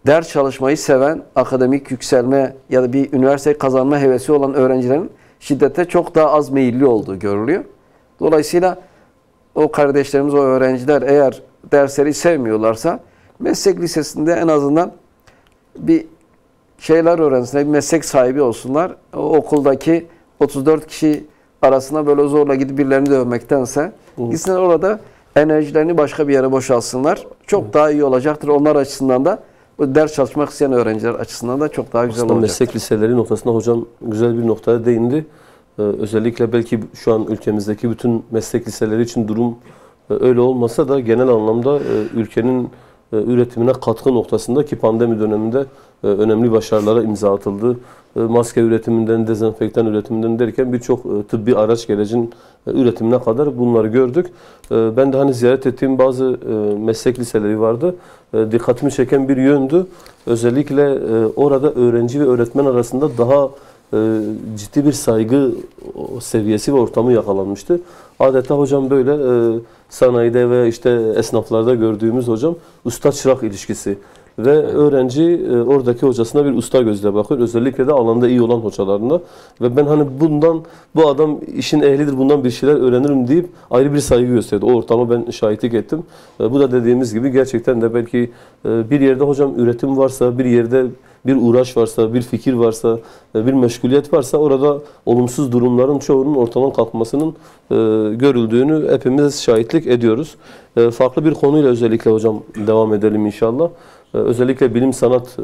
ders çalışmayı seven, akademik yükselme ya da bir üniversite kazanma hevesi olan öğrencilerin şiddete çok daha az meyilli olduğu görülüyor. Dolayısıyla o kardeşlerimiz, o öğrenciler eğer dersleri sevmiyorlarsa meslek lisesinde en azından bir şeyler öğrensinler, bir meslek sahibi olsunlar. O okuldaki 34 kişi arasına böyle zorla gidip birilerini dövmektense gitsinler orada enerjilerini başka bir yere boşalsınlar. Çok daha iyi olacaktır. Onlar açısından da bu ders çalışmak isteyen öğrenciler açısından da çok daha güzel olacaktır. Meslek liseleri noktasında hocam güzel bir noktaya değindi. Özellikle belki şu an ülkemizdeki bütün meslek liseleri için durum öyle olmasa da genel anlamda ülkenin üretimine katkı noktasında ki pandemi döneminde önemli başarılara imza atıldı. Maske üretiminden, dezenfektan üretiminden derken birçok tıbbi araç gerecin üretimine kadar bunları gördük. Ben de hani ziyaret ettiğim bazı meslek liseleri vardı. Dikkatimi çeken bir yöndü. Özellikle orada öğrenci ve öğretmen arasında daha ciddi bir saygı seviyesi ve ortamı yakalanmıştı. Adeta hocam böyle sanayide ve işte esnaflarda gördüğümüz hocam usta çırak ilişkisi ve öğrenci oradaki hocasına bir usta gözle bakıyor. Özellikle de alanda iyi olan hocalarına ve ben hani bu adam işin ehlidir, bundan bir şeyler öğrenirim deyip ayrı bir saygı gösterdi. O ortama ben şahitlik ettim. Bu da dediğimiz gibi gerçekten de belki bir yerde hocam üretim varsa, bir yerde bir uğraş varsa, bir fikir varsa, bir meşguliyet varsa orada olumsuz durumların çoğunun ortadan kalkmasının görüldüğünü hepimiz şahitlik ediyoruz. Farklı bir konuyla özellikle hocam devam edelim inşallah. Özellikle bilim sanat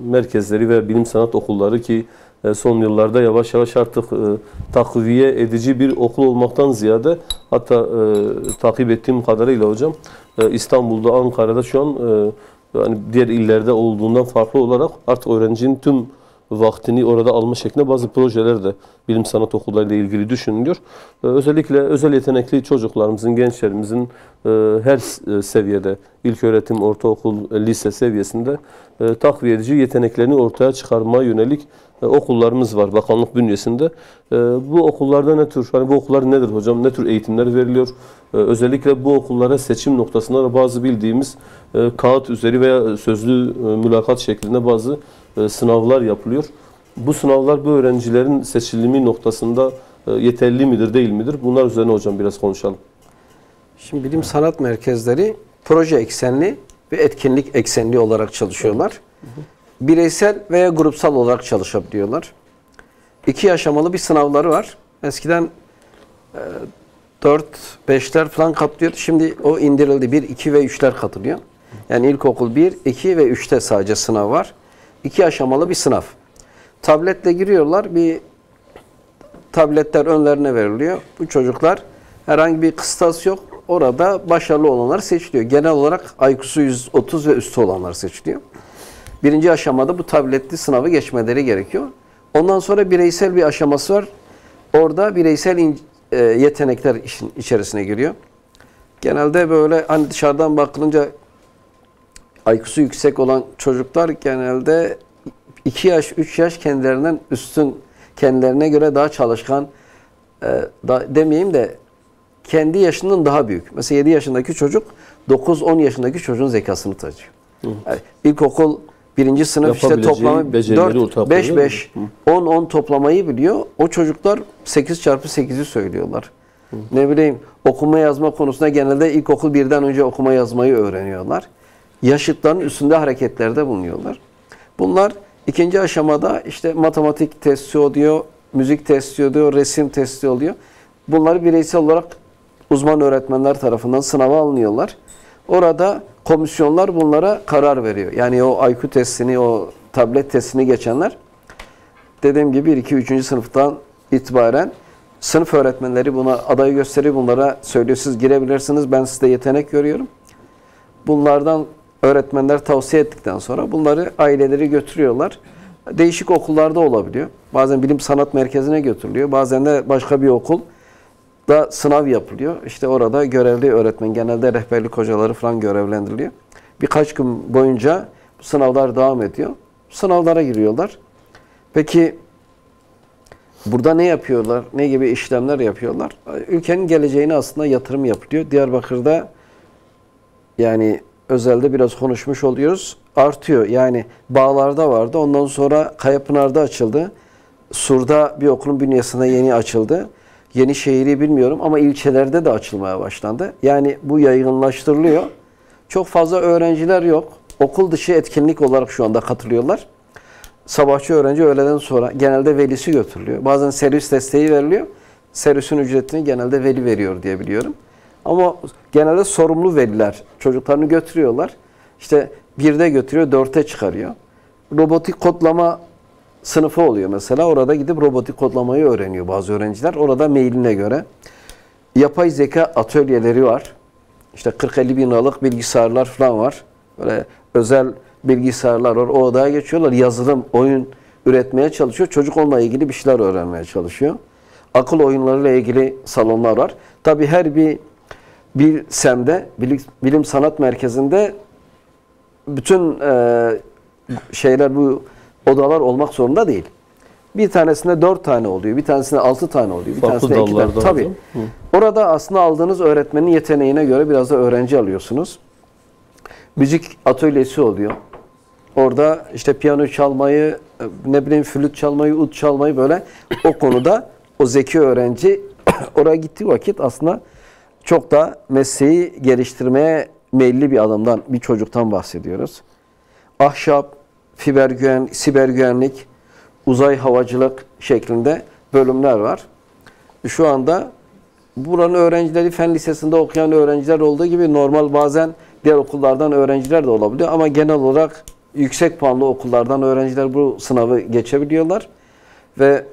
merkezleri ve bilim sanat okulları ki son yıllarda yavaş yavaş artık takviye edici bir okul olmaktan ziyade hatta takip ettiğim kadarıyla hocam İstanbul'da, Ankara'da şu an yani diğer illerde olduğundan farklı olarak artık öğrencinin tüm vaktini orada alma şeklinde bazı projeler de bilim sanat okullarıyla ilgili düşünülüyor. Özellikle özel yetenekli çocuklarımızın, gençlerimizin her seviyede, ilköğretim, ortaokul, lise seviyesinde takviye edici yeteneklerini ortaya çıkarmaya yönelik okullarımız var bakanlık bünyesinde. Bu okullarda ne tür, hani bu okullar nedir hocam, ne tür eğitimler veriliyor? Özellikle bu okullara seçim noktasında da bazı bildiğimiz kağıt üzeri veya sözlü mülakat şeklinde bazı sınavlar yapılıyor. Bu sınavlar bu öğrencilerin seçilimi noktasında yeterli midir, değil midir? Bunlar üzerine hocam biraz konuşalım. Şimdi bilim sanat merkezleri proje eksenli ve etkinlik eksenli olarak çalışıyorlar. Bireysel veya grupsal olarak çalışabiliyorlar. 2 aşamalı bir sınavları var. Eskiden 4-5'ler falan katlıyordu. Şimdi o indirildi. 1, 2 ve 3'ler katılıyor. Yani ilkokul 1, 2 ve 3'te sadece sınav var. 2 aşamalı bir sınav. Tabletle giriyorlar. Bir tabletler önlerine veriliyor. Bu çocuklar herhangi bir kıstas yok. Orada başarılı olanlar seçiliyor. Genel olarak IQ'su 130 ve üstü olanlar seçiliyor. 1. aşamada bu tabletli sınavı geçmeleri gerekiyor. Ondan sonra bireysel bir aşaması var. Orada bireysel yetenekler işin içerisine giriyor. Genelde böyle hani dışarıdan bakılınca IQ'su yüksek olan çocuklar genelde 2 yaş, 3 yaş kendilerinden üstün, kendilerine göre daha çalışkan, demeyeyim de kendi yaşından daha büyük. Mesela 7 yaşındaki çocuk 9-10 yaşındaki çocuğun zekasını taşıyor. Yani ilkokul 1. sınıf işte toplama 4, 5, 5, 10 toplamayı biliyor. O çocuklar 8x8'i söylüyorlar. Ne bileyim okuma yazma konusunda genelde ilkokul 1'den önce okuma yazmayı öğreniyorlar. Yaşıtların üstünde hareketlerde bulunuyorlar. Bunlar 2. aşamada işte matematik testi oluyor, müzik testi oluyor, resim testi oluyor. Bunları bireysel olarak uzman öğretmenler tarafından sınava alınıyorlar. Orada komisyonlar bunlara karar veriyor. Yani o IQ testini, o tablet testini geçenler, dediğim gibi 1, 2, 3. sınıftan itibaren sınıf öğretmenleri buna adayı gösteriyor, bunlara söylüyor siz girebilirsiniz, ben sizde yetenek görüyorum. Bunlardan öğretmenler tavsiye ettikten sonra bunları aileleri götürüyorlar. Değişik okullarda olabiliyor. Bazen bilim sanat merkezine götürülüyor. Bazen de başka bir okulda sınav yapılıyor. İşte orada görevli öğretmen, genelde rehberlik hocaları falan görevlendiriliyor. Birkaç gün boyunca bu sınavlar devam ediyor. Sınavlara giriyorlar. Peki burada ne yapıyorlar? Ne gibi işlemler yapıyorlar? Ülkenin geleceğine aslında yatırım yapılıyor. Diyarbakır'da yani özelde biraz konuşmuş oluyoruz. Artıyor. Yani Bağlar'da vardı. Ondan sonra Kayapınar'da açıldı. Sur'da bir okulun bünyesinde yeni açıldı. Yenişehir'i bilmiyorum ama ilçelerde de açılmaya başlandı. Yani bu yaygınlaştırılıyor. Çok fazla öğrenciler yok. Okul dışı etkinlik olarak şu anda katılıyorlar. Sabahçı öğrenci öğleden sonra genelde velisi götürülüyor. Bazen servis desteği veriliyor. Servisin ücretini genelde veli veriyor diye biliyorum. Ama genelde sorumlu veliler çocuklarını götürüyorlar. İşte 1'de götürüyor, 4'e çıkarıyor. Robotik kodlama sınıfı oluyor mesela. Orada gidip robotik kodlamayı öğreniyor bazı öğrenciler. Orada mailine göre. Yapay zeka atölyeleri var. İşte 40-50 bin liralık bilgisayarlar falan var. Böyle özel bilgisayarlar var. O odaya geçiyorlar. Yazılım, oyun üretmeye çalışıyor. Çocuk onunla ilgili bir şeyler öğrenmeye çalışıyor. Akıl oyunlarıyla ilgili salonlar var. Tabii her bir SEM'de, bilim sanat merkezinde bütün şeyler, bu odalar olmak zorunda değil. Bir tanesinde 4 tane oluyor, bir tanesinde 6 tane oluyor, bir Farklı tanesinde 2 tane. dallarda Tabii. Orada aslında aldığınız öğretmenin yeteneğine göre biraz da öğrenci alıyorsunuz. Müzik atölyesi oluyor. Orada işte piyano çalmayı, ne bileyim flüt çalmayı, ud çalmayı, böyle o konuda o zeki öğrenci oraya gittiği vakit aslında çok da mesleği geliştirmeye meyilli bir adamdan, bir çocuktan bahsediyoruz. Ahşap, siber güvenlik, uzay havacılık şeklinde bölümler var. Şu anda buranın öğrencileri fen lisesinde okuyan öğrenciler olduğu gibi normal bazen diğer okullardan öğrenciler de olabiliyor. Ama genel olarak yüksek puanlı okullardan öğrenciler bu sınavı geçebiliyorlar. Ve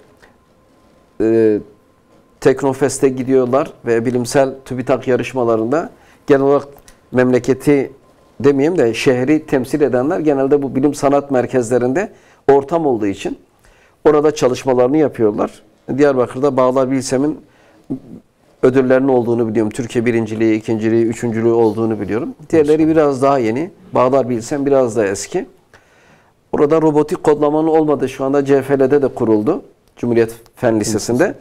Teknofest'e gidiyorlar ve bilimsel TÜBİTAK yarışmalarında genel olarak memleketi demeyeyim de şehri temsil edenler genelde bu bilim sanat merkezlerinde ortam olduğu için orada çalışmalarını yapıyorlar. Diyarbakır'da Bağlar Bilsem'in ödüllerinin olduğunu biliyorum. Türkiye birinciliği, ikinciliği, üçüncülüğü olduğunu biliyorum. Diğerleri biraz daha yeni. Bağlar Bilsem biraz daha eski. Orada robotik kodlamanın olmadığı, şu anda CFL'de de kuruldu. Cumhuriyet Fen Lisesi'nde.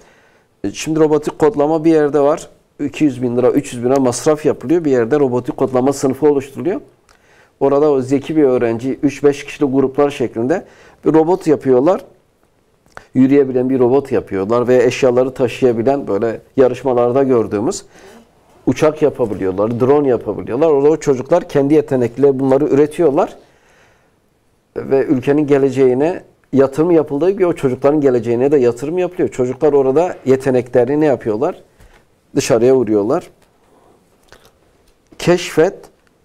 Şimdi robotik kodlama bir yerde var. 200 bin lira, 300 bin lira masraf yapılıyor. Bir yerde robotik kodlama sınıfı oluşturuluyor. Orada o zeki bir öğrenci 3-5 kişilik gruplar şeklinde bir robot yapıyorlar. Yürüyebilen bir robot yapıyorlar ve eşyaları taşıyabilen, böyle yarışmalarda gördüğümüz uçak yapabiliyorlar, drone yapabiliyorlar. Orada o çocuklar kendi yetenekle bunları üretiyorlar. Ve ülkenin geleceğine yatırım yapıldığı gibi o çocukların geleceğine de yatırım yapılıyor. Çocuklar orada yeteneklerini ne yapıyorlar? Dışarıya vuruyorlar. Keşfet,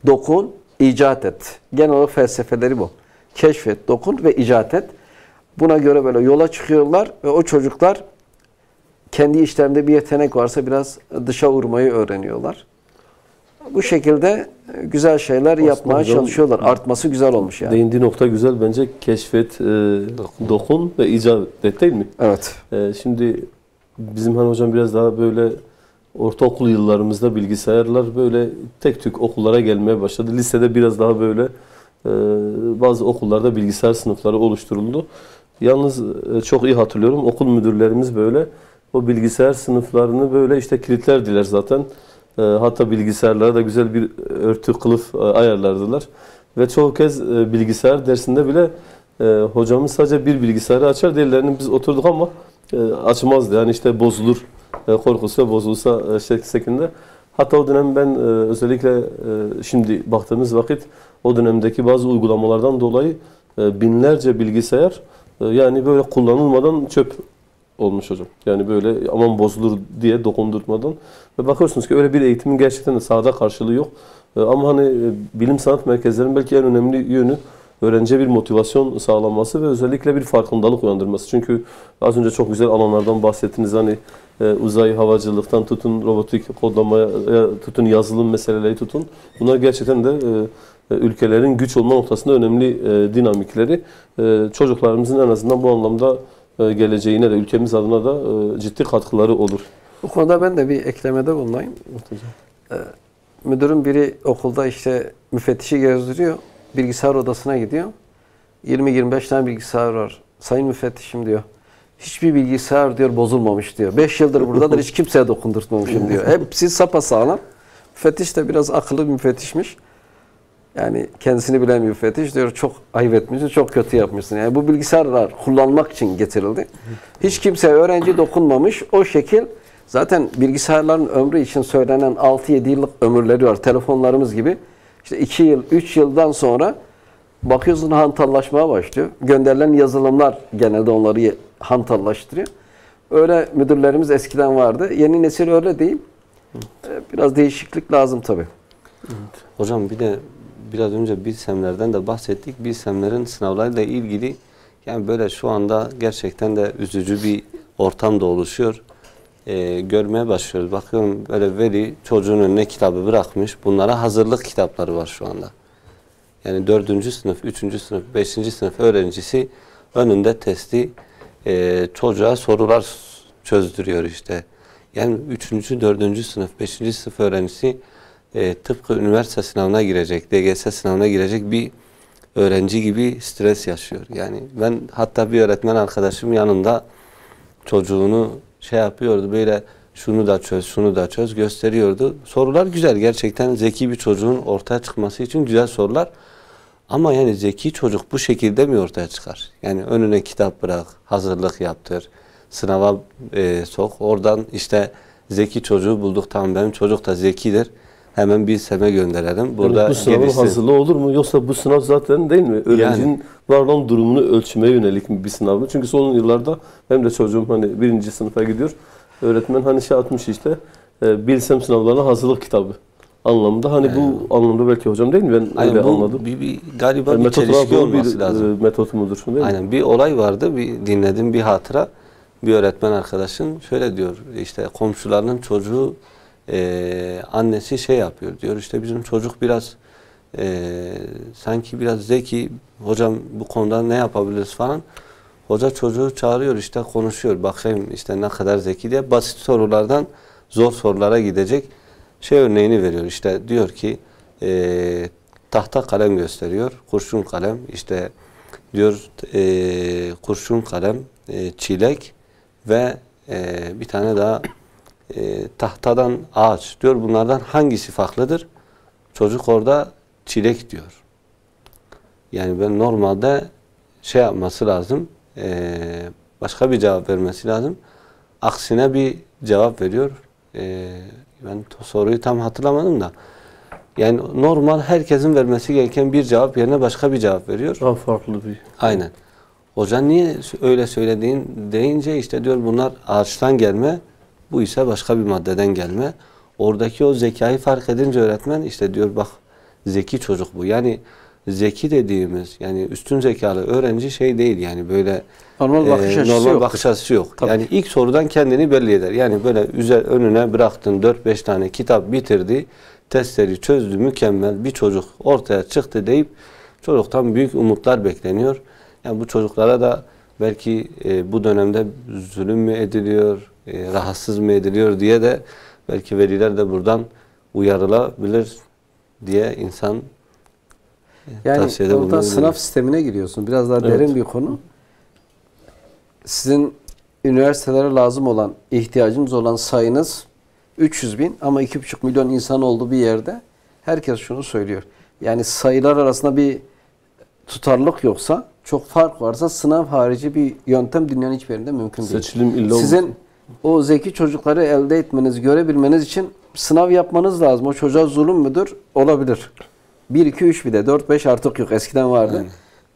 dokun, icat et. Genel olarak felsefeleri bu. Keşfet, dokun ve icat et. Buna göre böyle yola çıkıyorlar ve o çocuklar kendi işlerinde bir yetenek varsa biraz dışa vurmayı öğreniyorlar. Bu şekilde güzel şeyler yapmaya çalışıyorlar. Artması güzel olmuş yani. Değindiği nokta güzel bence. Keşfet, dokun ve icat et, değil mi? Evet. Şimdi bizim hani hocam biraz daha böyle ortaokul yıllarımızda bilgisayarlar böyle tek tük okullara gelmeye başladı. Lisede biraz daha böyle bazı okullarda bilgisayar sınıfları oluşturuldu. Yalnız çok iyi hatırlıyorum, okul müdürlerimiz böyle o bilgisayar sınıflarını böyle işte kilitlerdiler zaten. Hatta bilgisayarlara da güzel bir örtü, kılıf ayarlardılar. Ve çoğu kez bilgisayar dersinde bile hocamız sadece bir bilgisayarı açar, diğerlerini biz oturduk ama açmazdı. Yani işte bozulur korkusu ve bozulursa şeklinde. Hatta o dönem ben özellikle şimdi baktığımız vakit o dönemdeki bazı uygulamalardan dolayı binlerce bilgisayar yani böyle kullanılmadan çöp olmuş hocam. Yani böyle aman bozulur diye dokundurtmadan. Ve bakıyorsunuz ki öyle bir eğitimin gerçekten de sahada karşılığı yok. Ama hani bilim sanat merkezlerinin belki en önemli yönü öğrenciye bir motivasyon sağlanması ve özellikle bir farkındalık uyandırması. Çünkü az önce çok güzel alanlardan bahsettiniz. Hani uzay havacılıktan tutun, robotik kodlamaya tutun, yazılım meseleleri tutun. Bunlar gerçekten de ülkelerin güç olma noktasında önemli dinamikleri. Çocuklarımızın en azından bu anlamda geleceğine de ülkemiz adına da ciddi katkıları olur. Bu konuda ben de bir eklemede bulunayım. Müdürün biri okulda işte müfettişi gezdiriyor. Bilgisayar odasına gidiyor. 20-25 tane bilgisayar var. Sayın müfettişim diyor. Hiçbir bilgisayar diyor bozulmamış diyor. 5 yıldır buradadır, hiç kimseye dokundurtmamışım diyor. Hepsi sapasağlam. Müfettiş de biraz akıllı bir müfettişmiş. Yani kendisini bilen bir müfettiş diyor, çok ayıp etmişsin, çok kötü yapmışsın. Yani bu bilgisayarlar kullanmak için getirildi. Hiç kimseye öğrenci dokunmamış. O şekil zaten bilgisayarların ömrü için söylenen 6-7 yıllık ömürleri var. Telefonlarımız gibi. İşte 2 yıl, 3 yıldan sonra bakıyorsun hantallaşmaya başlıyor. Gönderilen yazılımlar genelde onları hantallaştırıyor. Öyle müdürlerimiz eskiden vardı. Yeni nesil öyle değil. Biraz değişiklik lazım tabii. Evet. Hocam bir de biraz önce Bilsemler'den de bahsettik. Bilsemler'in sınavlarıyla ilgili yani böyle şu anda gerçekten de üzücü bir ortam da oluşuyor. Görmeye başlıyoruz. Bakıyorum böyle veli çocuğun önüne kitabı bırakmış. Bunlara hazırlık kitapları var şu anda. Yani 4. sınıf, 3. sınıf, 5. sınıf öğrencisi önünde testi çocuğa sorular çözdürüyor işte. Yani 3. 4. sınıf, 5. sınıf öğrencisi tıpkı üniversite sınavına girecek, DGS sınavına girecek bir öğrenci gibi stres yaşıyor. Yani ben hatta bir öğretmen arkadaşım yanında çocuğunu şey yapıyordu, böyle şunu da çöz, şunu da çöz gösteriyordu. Sorular güzel, gerçekten zeki bir çocuğun ortaya çıkması için güzel sorular. Ama yani zeki çocuk bu şekilde mi ortaya çıkar? Yani önüne kitap bırak, hazırlık yaptır, sınava sok. Oradan işte zeki çocuğu bulduk, tamam benim çocuk da zekidir. Hemen Bilsem'e gönderelim. Burada yani bu sınavın gelirsin. hazırlığı olur mu? Yoksa bu sınav zaten değil mi? Öğrencinin Yani, var olan durumunu ölçmeye yönelik bir sınav mı? Çünkü son yıllarda benim de çocuğum hani 1. sınıfa gidiyor. Öğretmen hani şey atmış işte Bilsem sınavlarına hazırlık kitabı anlamında. Hani bu anlamda belki hocam değil mi? Ben öyle anladım. Galiba bir çelişki olması bir lazım. metot mudur? Değil mi? Aynen, bir olay vardı, bir dinledim bir hatıra. Bir öğretmen arkadaşın şöyle diyor, işte komşularının çocuğu annesi şey yapıyor diyor, işte bizim çocuk biraz sanki biraz zeki, hocam bu konuda ne yapabiliriz falan. Hoca çocuğu çağırıyor, işte konuşuyor, bakayım işte ne kadar zeki diye, basit sorulardan zor sorulara gidecek şey örneğini veriyor. İşte diyor ki tahta kalem gösteriyor, kurşun kalem, işte diyor kurşun kalem, çilek ve bir tane daha tahtadan ağaç diyor. Bunlardan hangisi farklıdır? Çocuk orada çilek diyor. Yani ben normalde şey yapması lazım, başka bir cevap vermesi lazım. Aksine bir cevap veriyor. Ben soruyu tam hatırlamadım da. Yani normal herkesin vermesi gereken bir cevap yerine başka bir cevap veriyor. Daha farklı bir. Aynen. Hoca niye öyle söylediğin deyince işte diyor bunlar ağaçtan gelme, bu ise başka bir maddeden gelme. Oradaki o zekayı fark edince öğretmen işte diyor bak zeki çocuk bu. Yani zeki dediğimiz yani üstün zekalı öğrenci şey değil yani böyle normal bakış açısı yok. Tabii. Yani ilk sorudan kendini belli eder. Yani böyle önüne bıraktın 4-5 tane kitap bitirdi, testleri çözdü, mükemmel bir çocuk ortaya çıktı deyip çocuktan büyük umutlar bekleniyor. Yani bu çocuklara da belki bu dönemde zulüm mü ediliyor, rahatsız mı ediliyor diye de belki veliler de buradan uyarılabilir diye insan tavsiyede bulunabilir. Yani sınav sistemine giriyorsun. Biraz daha derin bir konu. Sizin üniversitelere lazım olan, ihtiyacınız olan sayınız 300.000 ama 2,5 milyon insan olduğu bir yerde herkes şunu söylüyor. Yani sayılar arasında bir tutarlılık yoksa, çok fark varsa sınav harici bir yöntem dünyanın hiçbir yerinde mümkün değil. Seçilim illa sizin o zeki çocukları elde etmeniz, görebilmeniz için sınav yapmanız lazım. O çocuğa zulüm müdür? Olabilir. 1, 2, 3 bir de 4, 5 artık yok. Eskiden vardı.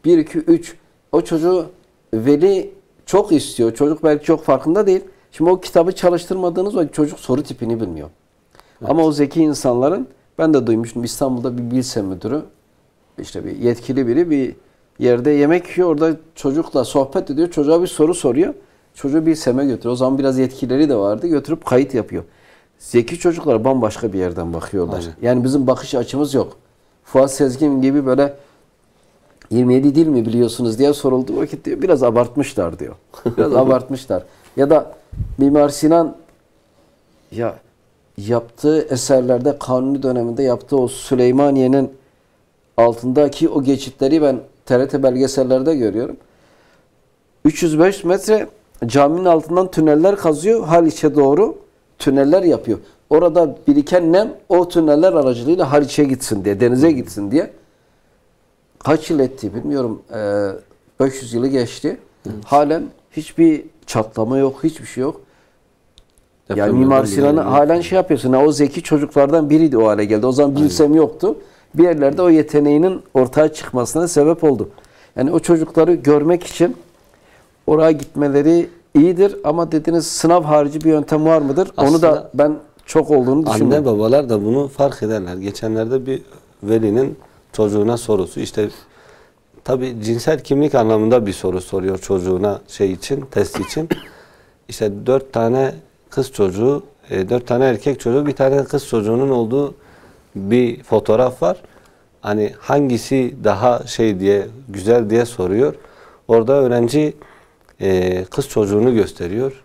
1, 2, 3 o çocuğu veli çok istiyor. Çocuk belki çok farkında değil. Şimdi o kitabı çalıştırmadığınız vakit çocuk soru tipini bilmiyor. Evet. Ama o zeki insanların, ben de duymuştum, İstanbul'da bir Bilsem müdürü, işte bir yetkili biri bir yerde yemek yiyor. Orada çocukla sohbet ediyor. Çocuğa bir soru soruyor. Çocuğu Bilsem'e götürüyor. O zaman biraz yetkileri de vardı. Götürüp kayıt yapıyor. Zeki çocuklar bambaşka bir yerden bakıyorlar. Aynen. Yani bizim bakış açımız yok. Fuat Sezgin gibi böyle 27 dil mi biliyorsunuz diye sorulduğu vakit diyor, biraz abartmışlar diyor. Biraz abartmışlar. Ya da Mimar Sinan ya yaptığı eserlerde, Kanuni döneminde yaptığı o Süleymaniye'nin altındaki o geçitleri ben TRT belgesellerde görüyorum. 305 metre caminin altından tüneller kazıyor. Haliç'e doğru tüneller yapıyor. Orada biriken nem o tüneller aracılığıyla Haliç'e gitsin diye, denize gitsin diye. Kaç yıl etti bilmiyorum. 500 yılı geçti. Halen hiçbir çatlama yok, hiçbir şey yok. Yani Mimar Sinan'ı halen şey yapıyorsun. O zeki çocuklardan biriydi, o hale geldi. O zaman Bilsem yoktu. Bir yerlerde o yeteneğinin ortaya çıkmasına sebep oldu. Yani o çocukları görmek için oraya gitmeleri iyidir ama dediniz sınav harici bir yöntem var mıdır? Aslında onu da ben çok olduğunu düşünüyorum. Anne babalar da bunu fark ederler. Geçenlerde bir velinin çocuğuna sorusu, işte tabi cinsel kimlik anlamında bir soru soruyor çocuğuna test için. İşte 4 tane kız çocuğu, 4 tane erkek çocuğu, bir tane kız çocuğunun olduğu bir fotoğraf var. Hani hangisi daha güzel diye soruyor. Orada öğrenci kız çocuğunu gösteriyor.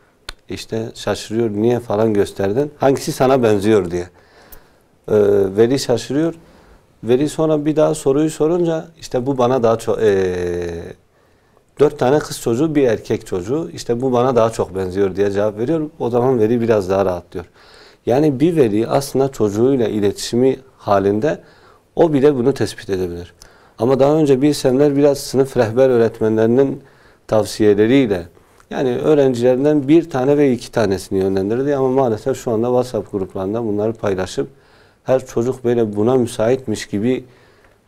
İşte şaşırıyor, niye falan gösterdin? Hangisi sana benziyor diye. Veli şaşırıyor. Veli sonra bir daha soruyu sorunca işte bu bana daha çok 4 tane kız çocuğu, bir erkek çocuğu, işte bu bana daha çok benziyor diye cevap veriyor. O zaman veli biraz daha rahatlıyor. Yani bir veli aslında çocuğuyla iletişimi halinde o bile bunu tespit edebilir. Ama daha önce Bilsemler biraz sınıf rehber öğretmenlerinin tavsiyeleriyle, yani öğrencilerinden 1 tane ve 2 tanesini yönlendirdi ama maalesef şu anda WhatsApp gruplarında bunları paylaşıp her çocuk böyle buna müsaitmiş gibi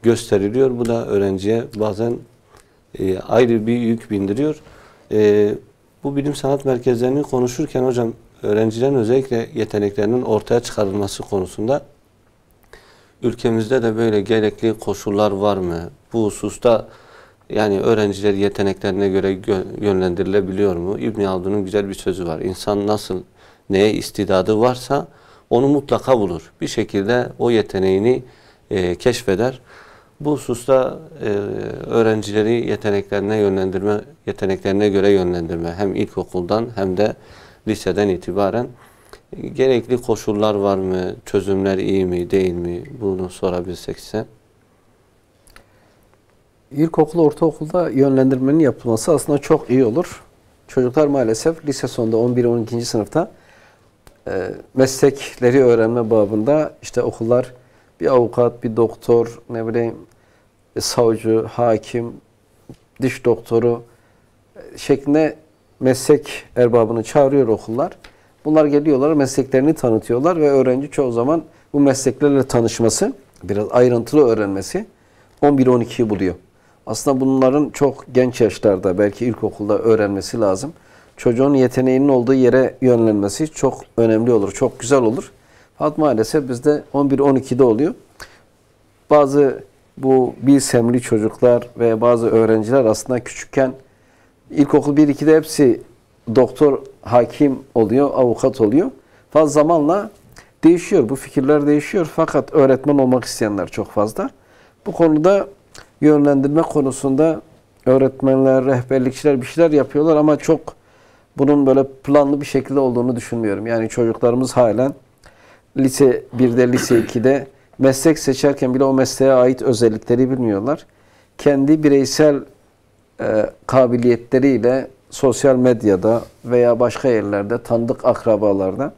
gösteriliyor. Bu da öğrenciye bazen ayrı bir yük bindiriyor. Bu bilim sanat merkezlerini konuşurken hocam, öğrencilerin özellikle yeteneklerinin ortaya çıkarılması konusunda ülkemizde de böyle gerekli koşullar var mı? Bu hususta yani öğrenciler yeteneklerine göre yönlendirilebiliyor mu? İbn Haldun'un güzel bir sözü var. İnsan nasıl neye istidadı varsa onu mutlaka bulur. Bir şekilde o yeteneğini keşfeder. Bu hususta öğrencileri yeteneklerine göre yönlendirme hem ilkokuldan hem de liseden itibaren gerekli koşullar var mı? Çözümler iyi mi, değil mi? Bunu sorabilsek size. İlkokul, ortaokulda yönlendirmenin yapılması aslında çok iyi olur. Çocuklar maalesef lise sonunda 11-12. sınıfta meslekleri öğrenme babında işte okullar bir avukat, bir doktor, ne bileyim savcı, hakim, diş doktoru şeklinde meslek erbabını çağırıyor okullar. Bunlar geliyorlar, mesleklerini tanıtıyorlar ve öğrenci çoğu zaman bu mesleklerle tanışması, biraz ayrıntılı öğrenmesi 11-12'yi buluyor. Aslında bunların çok genç yaşlarda, belki ilkokulda öğrenmesi lazım. Çocuğun yeteneğinin olduğu yere yönlenmesi çok önemli olur, çok güzel olur. Fakat maalesef bizde 11-12'de oluyor. Bazı bu bilsemli çocuklar ve bazı öğrenciler aslında küçükken ilkokul 1-2'de hepsi doktor, hakim oluyor, avukat oluyor. Fakat zamanla değişiyor, bu fikirler değişiyor. Fakat öğretmen olmak isteyenler çok fazla. Bu konuda yönlendirme konusunda öğretmenler, rehberlikçiler bir şeyler yapıyorlar ama çok bunun böyle planlı bir şekilde olduğunu düşünmüyorum. Yani çocuklarımız halen lise 1'de, lise 2'de meslek seçerken bile o mesleğe ait özellikleri bilmiyorlar. Kendi bireysel kabiliyetleriyle sosyal medyada veya başka yerlerde, tanıdık akrabalarda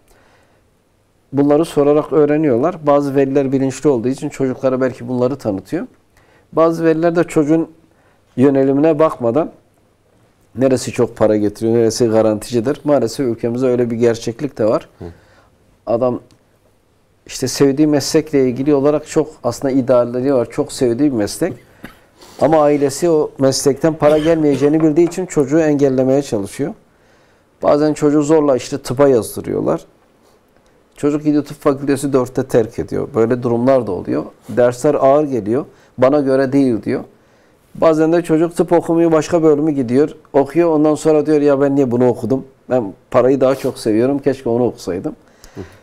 bunları sorarak öğreniyorlar. Bazı veliler bilinçli olduğu için çocuklara belki bunları tanıtıyor. Bazı veliler de çocuğun yönelimine bakmadan neresi çok para getiriyor, neresi garanticidir. Maalesef ülkemizde öyle bir gerçeklik de var. Adam işte sevdiği meslekle ilgili olarak çok aslında idealleri var. Çok sevdiği bir meslek. Ama ailesi o meslekten para gelmeyeceğini bildiği için çocuğu engellemeye çalışıyor. Bazen çocuğu zorla işte tıpa yazdırıyorlar. Çocuk gidiyor tıp fakültesi 4'te terk ediyor. Böyle durumlar da oluyor. Dersler ağır geliyor. Bana göre değil diyor. Bazen de çocuk tıp okumuyor, başka bölümü gidiyor. Okuyor, ondan sonra diyor ya ben niye bunu okudum? Ben parayı daha çok seviyorum. Keşke onu okusaydım.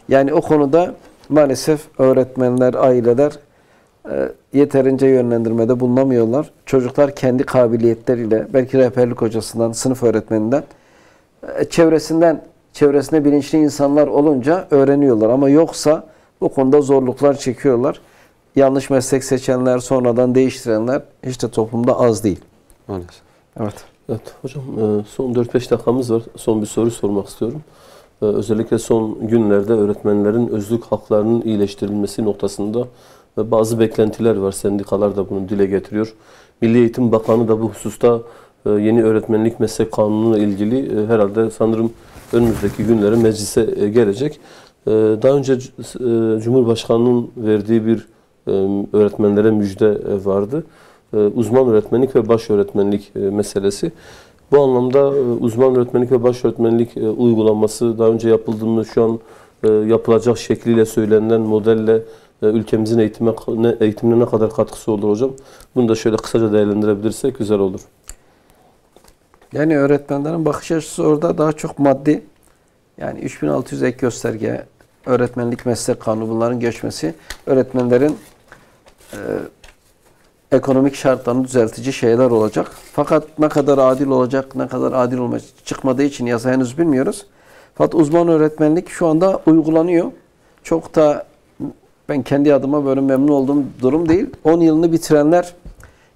Yani o konuda maalesef öğretmenler, aileler yeterince yönlendirmede bulunamıyorlar. Çocuklar kendi kabiliyetleriyle, belki rehberlik hocasından, sınıf öğretmeninden, çevresinde bilinçli insanlar olunca öğreniyorlar. Ama yoksa bu konuda zorluklar çekiyorlar. Yanlış meslek seçenler, sonradan değiştirenler işte toplumda az değil. Maalesef. Evet. Evet hocam, son 4-5 dakikamız var. Son bir soru sormak istiyorum. Özellikle son günlerde öğretmenlerin özlük haklarının iyileştirilmesi noktasında bazı beklentiler var. Sendikalar da bunu dile getiriyor. Milli Eğitim Bakanı da bu hususta yeni öğretmenlik meslek kanunuyla ilgili herhalde sanırım önümüzdeki günlere meclise gelecek. Daha önce Cumhurbaşkanı'nın verdiği bir öğretmenlere müjde vardı. Uzman öğretmenlik ve baş öğretmenlik meselesi. Bu anlamda uzman öğretmenlik ve baş öğretmenlik uygulanması daha önce yapıldığını, şu an yapılacak şekliyle söylenen modelle ülkemizin eğitimine ne kadar katkısı olur hocam? Bunu da şöyle kısaca değerlendirebilirsek güzel olur. Yani öğretmenlerin bakış açısı orada daha çok maddi. Yani 3600 ek gösterge, öğretmenlik meslek kanunu, bunların geçmesi öğretmenlerin ekonomik şartlarını düzeltici şeyler olacak. Fakat ne kadar adil olacak, ne kadar adil olmayacak çıkmadığı için yasa henüz bilmiyoruz. Fakat uzman öğretmenlik şu anda uygulanıyor. Çok da ben kendi adıma böyle memnun olduğum durum değil. 10 yılını bitirenler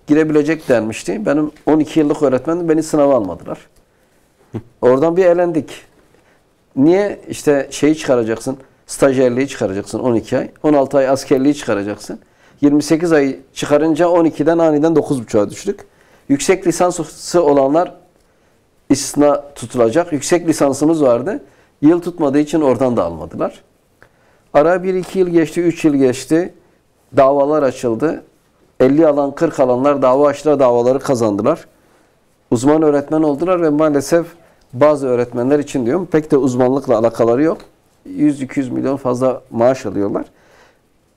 girebilecek denmişti. Benim 12 yıllık öğretmenim, beni sınava almadılar. Oradan bir elendik. Niye? İşte şeyi çıkaracaksın, stajyerliği çıkaracaksın 12 ay. 16 ay askerliği çıkaracaksın. 28 ay çıkarınca 12'den aniden 9,5'a düştük. Yüksek lisansı olanlar istisna tutulacak. Yüksek lisansımız vardı. Yıl tutmadığı için oradan da almadılar. Ara 1-2 yıl geçti, 3 yıl geçti. Davalar açıldı. 50 alan, 40 alanlar dava açtılar, davaları kazandılar. Uzman öğretmen oldular ve maalesef bazı öğretmenler için diyorum pek de uzmanlıkla alakaları yok. 100-200 milyon fazla maaş alıyorlar.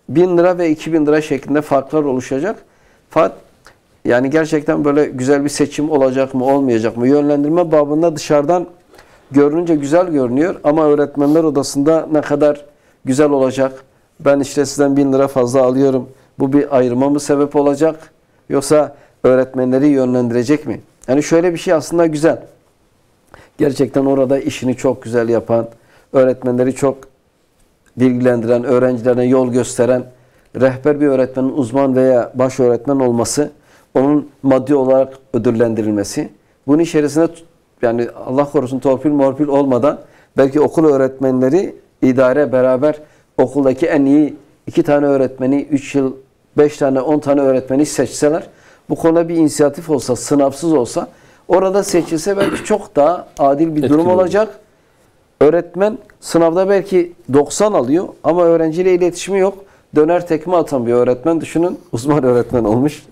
1000 lira ve 2000 lira şeklinde farklar oluşacak. Fakat yani gerçekten böyle güzel bir seçim olacak mı, olmayacak mı? Yönlendirme babında dışarıdan görününce güzel görünüyor ama öğretmenler odasında ne kadar güzel olacak? Ben işte sizden 1000 lira fazla alıyorum. Bu bir ayrıma mı sebep olacak? Yoksa öğretmenleri yönlendirecek mi? Yani şöyle bir şey aslında güzel. Gerçekten orada işini çok güzel yapan, öğretmenleri çok bilgilendiren, öğrencilerine yol gösteren, rehber bir öğretmenin uzman veya baş öğretmen olması, onun maddi olarak ödüllendirilmesi. Bunun içerisinde yani Allah korusun torpil morpil olmadan belki okul öğretmenleri idare beraber okuldaki en iyi 2 tane öğretmeni, 3 yıl 5 tane 10 tane öğretmeni seçseler, bu konuda bir inisiyatif olsa, sınavsız olsa, orada seçilse belki çok daha adil bir durum olacak. Öğretmen sınavda belki 90 alıyor ama öğrenciyle iletişimi yok. Döner tekme atan bir öğretmen düşünün, uzman öğretmen olmuş.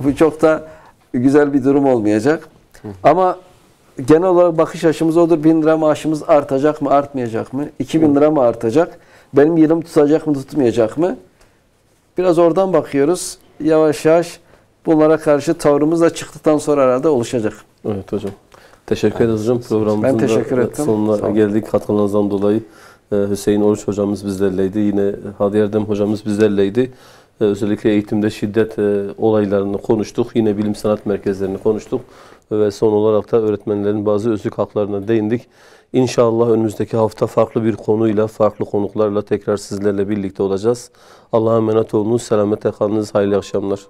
Bu çok da güzel bir durum olmayacak. Ama genel olarak bakış açımız odur. 1000 lira maaşımız artacak mı, artmayacak mı? 2000 lira mı artacak? Benim yılım tutacak mı, tutmayacak mı? Biraz oradan bakıyoruz. Yavaş yavaş bunlara karşı tavrımız da çıktıktan sonra herhalde oluşacak. Evet hocam. Teşekkür ederiz hocam. Programımızın ben teşekkür ettim. sonuna geldik. Katkılarınızdan dolayı Hüseyin Oruç hocamız bizlerleydi. Yine Hadi Erdem hocamız bizlerleydi. Özellikle eğitimde şiddet olaylarını konuştuk. Yine bilim sanat merkezlerini konuştuk. Ve son olarak da öğretmenlerin bazı özlük haklarına değindik. İnşallah önümüzdeki hafta farklı bir konuyla, farklı konuklarla tekrar sizlerle birlikte olacağız. Allah'a emanet olunuz. Selamete kalınız. Hayırlı akşamlar.